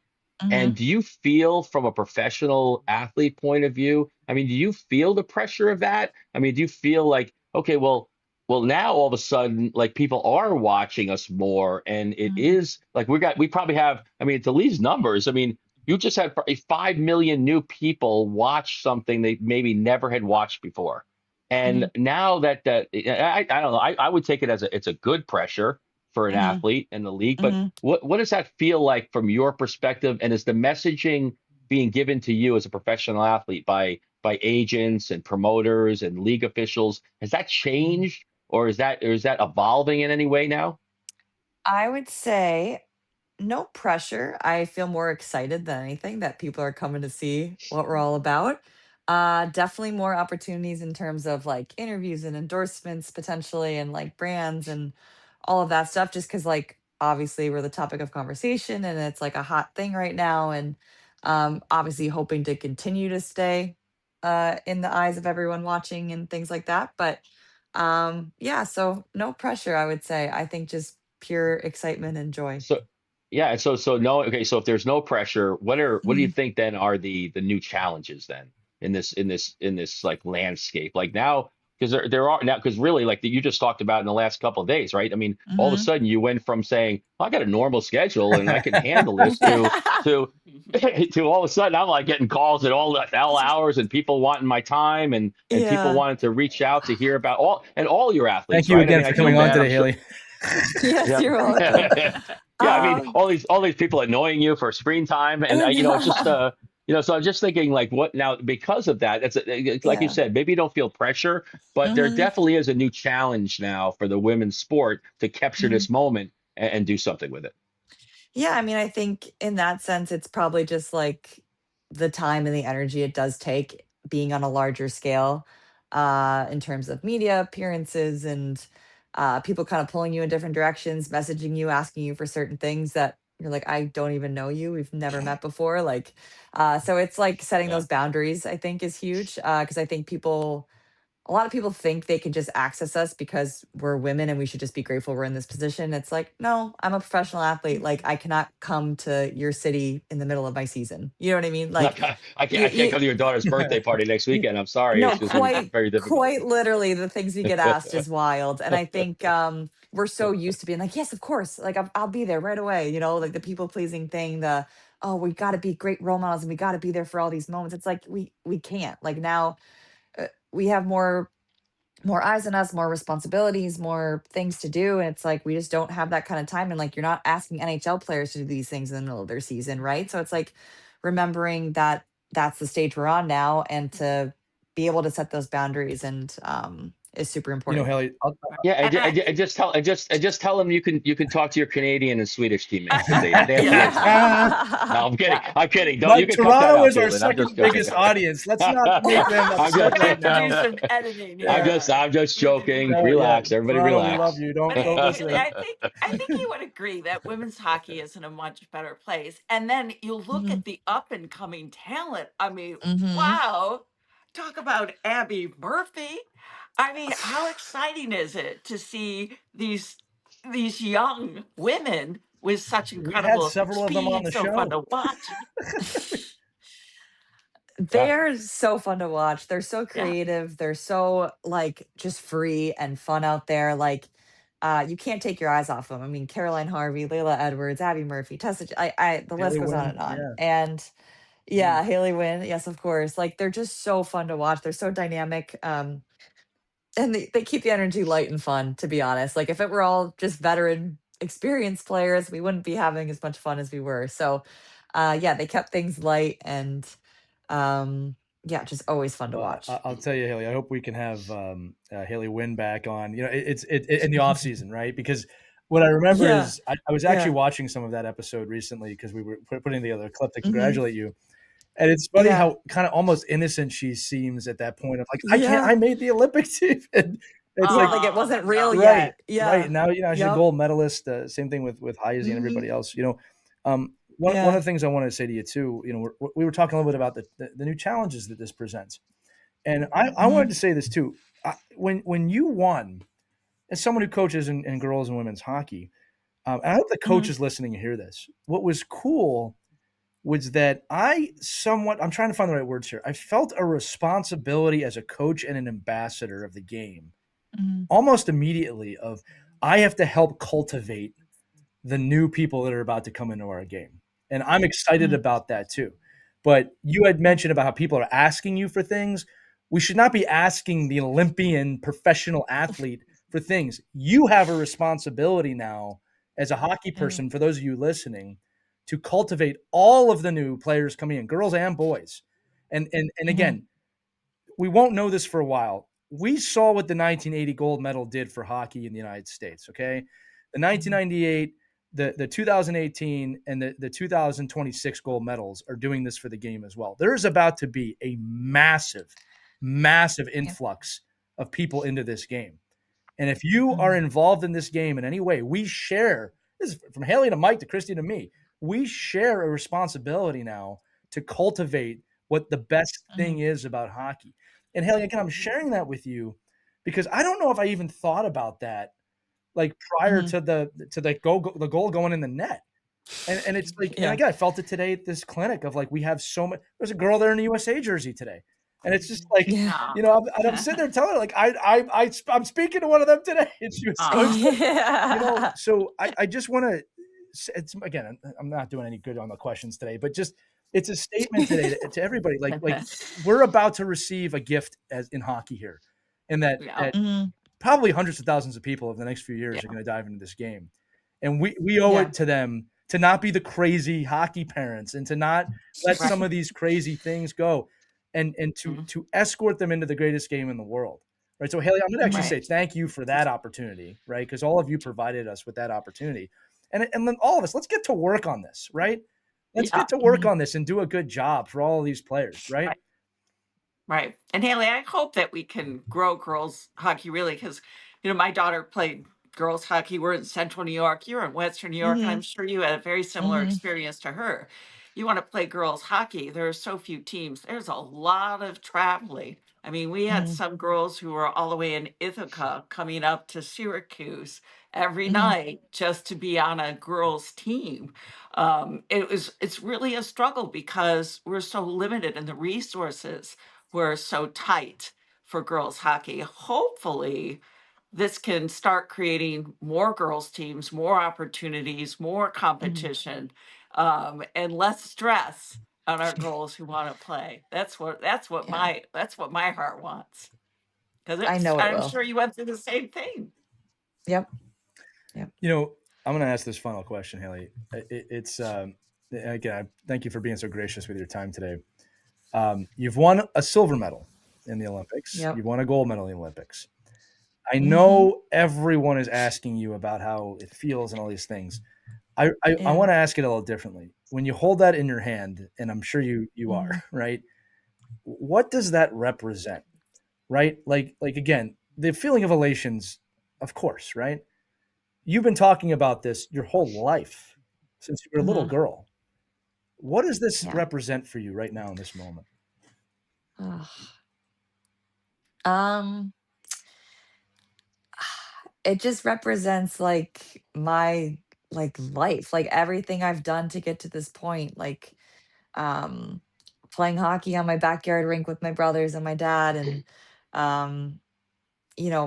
And Mhm. do you feel from a professional athlete point of view? I mean, do you feel the pressure of that? I mean, do you feel like, okay, well, now all of a sudden, like people are watching us more, and it Mhm. is like we probably have. I mean, to Lee's numbers, I mean, you just had probably 5 million new people watch something they maybe never had watched before, and Mhm. now I don't know, I would take it as it's a good pressure for an Mhm. athlete in the league, but Mhm. what does that feel like from your perspective, and is the messaging being given to you as a professional athlete by agents and promoters and league officials, has that changed? Or is that evolving in any way now? I would say no pressure. I feel more excited than anything that people are coming to see what we're all about. Definitely more opportunities in terms of like interviews and endorsements potentially and like brands and all of that stuff just because like obviously we're the topic of conversation and it's like a hot thing right now and obviously hoping to continue to stay in the eyes of everyone watching and things like that. But yeah, so no pressure, I would say. I think just pure excitement and joy. So yeah, and so no, okay, so if there's no pressure, what do you Mhm. think then are the new challenges then in this like landscape? Like now, because there are now, because really like that you just talked about in the last couple of days, right? I mean, all of a Mhm. sudden you went from saying, "Well, I got a normal schedule and I can handle this," to to all of a sudden I'm like getting calls at all hours, and people wanting my time, and people Yeah. wanting to reach out to hear about all your Thank athletes, you right? I again mean, I for feel coming on bad. today, I'm sure. Haley. Yes, Yeah. you're welcome. Yeah, I mean, Um, all these people annoying you for screen time, and it's just so I'm just thinking like what now because of that. It's like you yeah. said, maybe you don't feel pressure, but there Mhm. definitely is a new challenge now for the women's sport to capture Mhm. this moment and do something with it. Yeah, I mean, I think in that sense, it's probably just like the time and the energy it does take being on a larger scale in terms of media appearances and people kind of pulling you in different directions, messaging you, asking you for certain things that you're like, I don't even know you. We've never met before. Like, so it's like setting Yeah. those boundaries, I think, is huge. Because I think a lot of people think they can just access us because we're women and we should just be grateful we're in this position. It's like, no, I'm a professional athlete. Like, I cannot come to your city in the middle of my season. You know what I mean? Like, I can't come to your daughter's birthday party next weekend. I'm sorry. no, It's just gonna be very difficult. quite literally the things we get asked is wild. And I think we're so used to being like, yes, of course, like I'll be there right away. You know, like the people pleasing thing, the oh, we got to be great role models and we got to be there for all these moments. It's like we can't. Like now we have more eyes on us, more responsibilities, more things to do. And it's like we just don't have that kind of time. And like you're not asking NHL players to do these things in the middle of their season, right? So it's like remembering that that's the stage we're on now and to be able to set those boundaries and is super important. Haley, Yeah, And and just tell them you can talk to your Canadian and Swedish teammates. They I, have to yeah. wait. No, I'm kidding. Yeah. I'm kidding. Don't but you can cut that Toronto out, is our Caitlin. I'm just second joking. biggest audience. Let's not make them I'm upset We're gonna right have to do now. some editing here. I'm just joking. Yeah, Relax, everybody, Toronto, we love relax. you. But Don't listen. Haley, I think you would agree that women's hockey is in a much better place. And then you look Mhm. at the up and coming talent. I mean, Mhm. wow. Talk about Abby Murphy. I mean, how exciting is it to see these young women with such We had incredible several of them on speed, the so fun show. to watch. Yeah. They're so fun to watch. They're so Yeah. creative. They're so like just free and fun out there. Like you can't take your eyes off them. I mean, Caroline Harvey, Layla Edwards, Abby Murphy, Tessa, the list Haley goes on Wynn, and on. yeah. And yeah, Haley Wynn, yes, of course. Like they're just so fun to watch. They're so dynamic. And they keep the energy light and fun, to be honest. Like if it were all just veteran experienced players, we wouldn't be having as much fun as we were. So yeah, they kept things light and yeah, just always fun to Well, watch. I'll tell you, Haley, I hope we can have Haley Wynn back on. It's in the off season, right? Because what I remember Yeah. is I was actually Yeah. watching some of that episode recently because we were putting together a clip to Mhm. congratulate you. And it's funny Yeah. how kind of almost innocent she seems at that point of like, Yeah. I made the Olympic team. And it's Yeah, like, like it wasn't real right, yet. Yeah. right. Now, she's a Yep. gold medalist. Same thing with Heisey and Mhm. everybody else. One Yeah. of the things I wanted to say to you too, we were talking a little bit about the new challenges that this presents. And I wanted to say this too. When you won, as someone who coaches in girls and women's hockey, and I hope the coaches listening hear this. What was cool was that I'm trying to find the right words here. I felt a responsibility as a coach and an ambassador of the game Mhm. almost immediately of I have to help cultivate the new people that are about to come into our game. And I'm excited Mhm. about that too. But you had mentioned about how people are asking you for things. We should not be asking the Olympian professional athlete for things. You have a responsibility now as a hockey person, for those of you listening, to cultivate all of the new players coming in, girls and boys. And again, we won't know this for a while. We saw what the 1980 gold medal did for hockey in the United States, okay? The 1998, the 2018, and the 2026 gold medals are doing this for the game as well. There is about to be a massive, massive influx of people into this game. And if you are involved in this game in any way, we share, this is from Haley to Mike to Christy to me, we share a responsibility now to cultivate what the best thing is about hockey. And Haley, again, I'm sharing that with you because I don't know if I even thought about that like prior to the goal going in the net. And it's like, and again, I felt it today at this clinic of like, we have so much, there's a girl there in a USA jersey today. And it's just like, Yeah. I'm sitting there telling her like, I'm speaking to one of them today. And she was so excited. So I just want to, it's again, I'm not doing any good on the questions today, but just, it's a statement today to everybody. Like we're about to receive a gift as in hockey here. And that probably hundreds of thousands of people over the next few years are going to dive into this game. And we owe it to them to not be the crazy hockey parents and to not let some of these crazy things go and to escort them into the greatest game in the world. Right. So Haley, I'm going to actually say thank you for that opportunity, right? Because all of you provided us with that opportunity. And then all of us, let's get to work on this, right? Let's get to work on this and do a good job for all of these players, right? Right. And Haley, I hope that we can grow girls hockey really because, my daughter played girls hockey. We're in Central New York. You're in Western New York, and I'm Mhm. sure you had a very similar Mhm. experience to her. You want to play girls hockey, there are so few teams. There's a lot of traveling. I mean, we had Mhm. some girls who were all the way in Ithaca coming up to Syracuse every Mhm. night just to be on a girls team. It's really a struggle because we're so limited and the resources were so tight for girls hockey. Hopefully, this can start creating more girls teams, more opportunities, more Mhm. competition, and less stress on our girls who want to play. Yeah. That's what my heart wants. Because I it's know it I'm will. sure you went through the same thing. Yep. Yep. You know, I'm going to ask this final question, Haley. It's again, thank you for being so gracious with your time today. You've won a silver medal in the Olympics. Yep. You've won a gold medal in the Olympics. I Mhm. know everyone is asking you about how it feels and all these things. I Yeah. want to ask it a little differently. When you hold that in your hand, and I'm sure you are, Mhm. right? What does that represent? Right? Like again, the feeling of elations, of course, right? You've been talking about this your whole life since you were a little Mhm. girl. What does this Yeah. represent for you right now in this moment? Ugh. Um, it just represents like my like life, like everything I've done to get to this point, like um playing hockey on my backyard rink with my brothers and my dad and um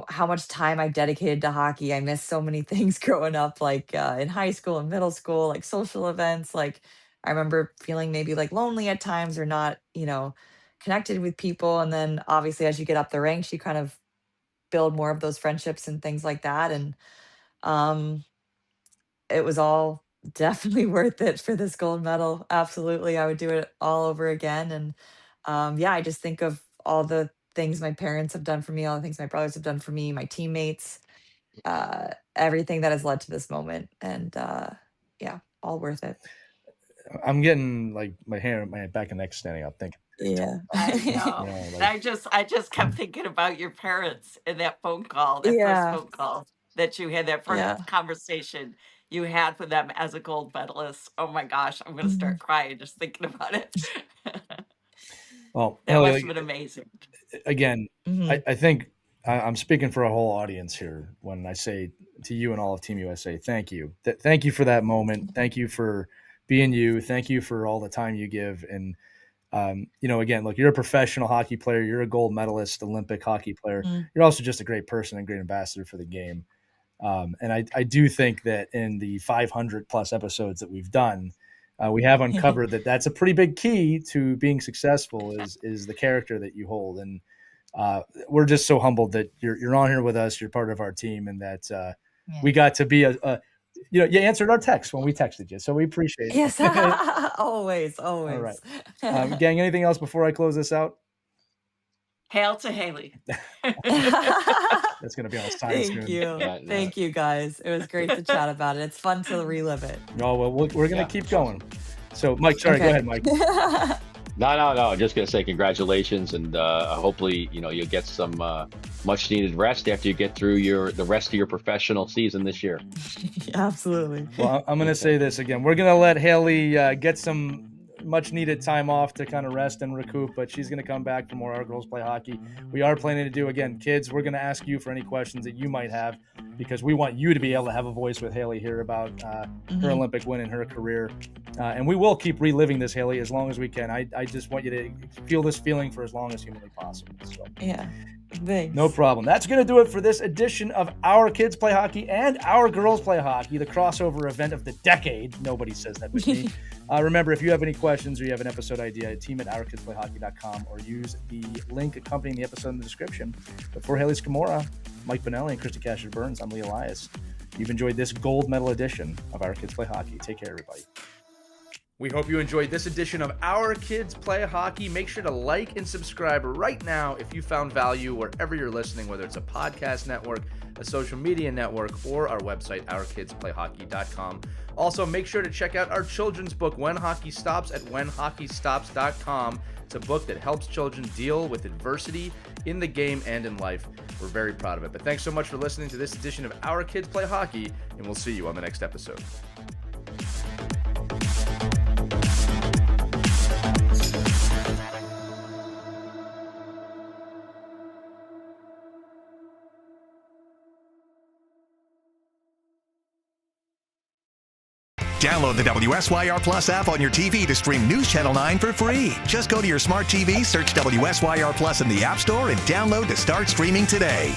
how much time I dedicated to hockey. I missed so many things growing up, like in high school and middle school, like social events. Like I remember feeling maybe like lonely at times or not, connected with people. And then obviously as you get up the ranks, you kind of build more of those friendships and things like that. And um, it was all definitely worth it for this gold medal. Absolutely. I would do it all over again. And yeah, I just think of all the things my parents have done for me, all the things my brothers have done for me, my teammates, everything that has led to this moment. And yeah, all worth it. I'm getting like my back and neck standing up thinking, Yeah. I you know. know, like I just kept thinking about your parents in that phone call, that first Yeah. phone call that you had, that first Yeah. conversation you had with them as a gold medalist. Oh my gosh, I'm gonna Mhm. start crying just thinking about it. well, That Haley, must have like, been amazing. again, Mhm. I think I'm speaking for a whole audience here when I say to you and all of Team USA, thank you. Thank you for that moment. Thank you for being you. Thank you for all the time you give. And, again, look, you're a professional hockey player. You're a gold medalist, Olympic hockey player. Mhm. You're also just a great person and great ambassador for the game. And I do think that in the 500 plus episodes that we've done, we have uncovered that that's a pretty big key to being successful is the character that you hold. And we're just so humbled that you're on here with us. You're part of our team, and that Yeah. we got to be you answered our text when we texted you, so we appreciate Yes. it. Always, All right, always. gang. Anything else before I close this out? Hail to Haley. That's going to be on a sign Thank soon. you. No. Thank you guys. It was great to chat about it. It's fun to relive it. No, well, we're going to Yeah, keep it's awesome. going. So, Mike, sorry, go Okay. ahead, Mike. No. Just gonna say congratulations, and hopefully, you'll get some much needed rest after you get through the rest of your professional season this year. Absolutely. Well, I'm going to say this again. We're going to let Haley get some much needed time off to kind of rest and recoup, but she's going to come back for more Our Girls Play Hockey. We are planning to do, again, kids, we're going to ask you for any questions that you might have because we want you to be able to have a voice with Haley here about her Mhm. Olympic win in her career. And we will keep reliving this, Haley, as long as we can. I just want you to feel this feeling for as long as humanly possible. So. Yeah. Thanks. No problem. That's going to do it for this edition of Our Kids Play Hockey and Our Girls Play Hockey, the crossover event of the decade. Nobody says that with me. Remember, if you have any questions or you have an episode idea, team@ourkidsplayhockey.com or use the link accompanying the episode in the description. But for Haley Scamora, Mike Benelli, and Christy Casher-Burns, I'm Lee Elias. You've enjoyed this gold medal edition of Our Kids Play Hockey. Take care, everybody. We hope you enjoyed this edition of Our Kids Play Hockey. Make sure to like and subscribe right now if you found value wherever you're listening, whether it's a podcast network, a social media network, or our website, ourkidsplayhockey.com. Also, make sure to check out our children's book, When Hockey Stops, at whenhockeystops.com. It's a book that helps children deal with adversity in the game and in life. We're very proud of it. But thanks so much for listening to this edition of Our Kids Play Hockey, and we'll see you on the next episode. Download the WSYR Plus app on your TV to stream News Channel 9 for free. Just go to your smart TV, search WSYR Plus in the App Store, and download to start streaming today.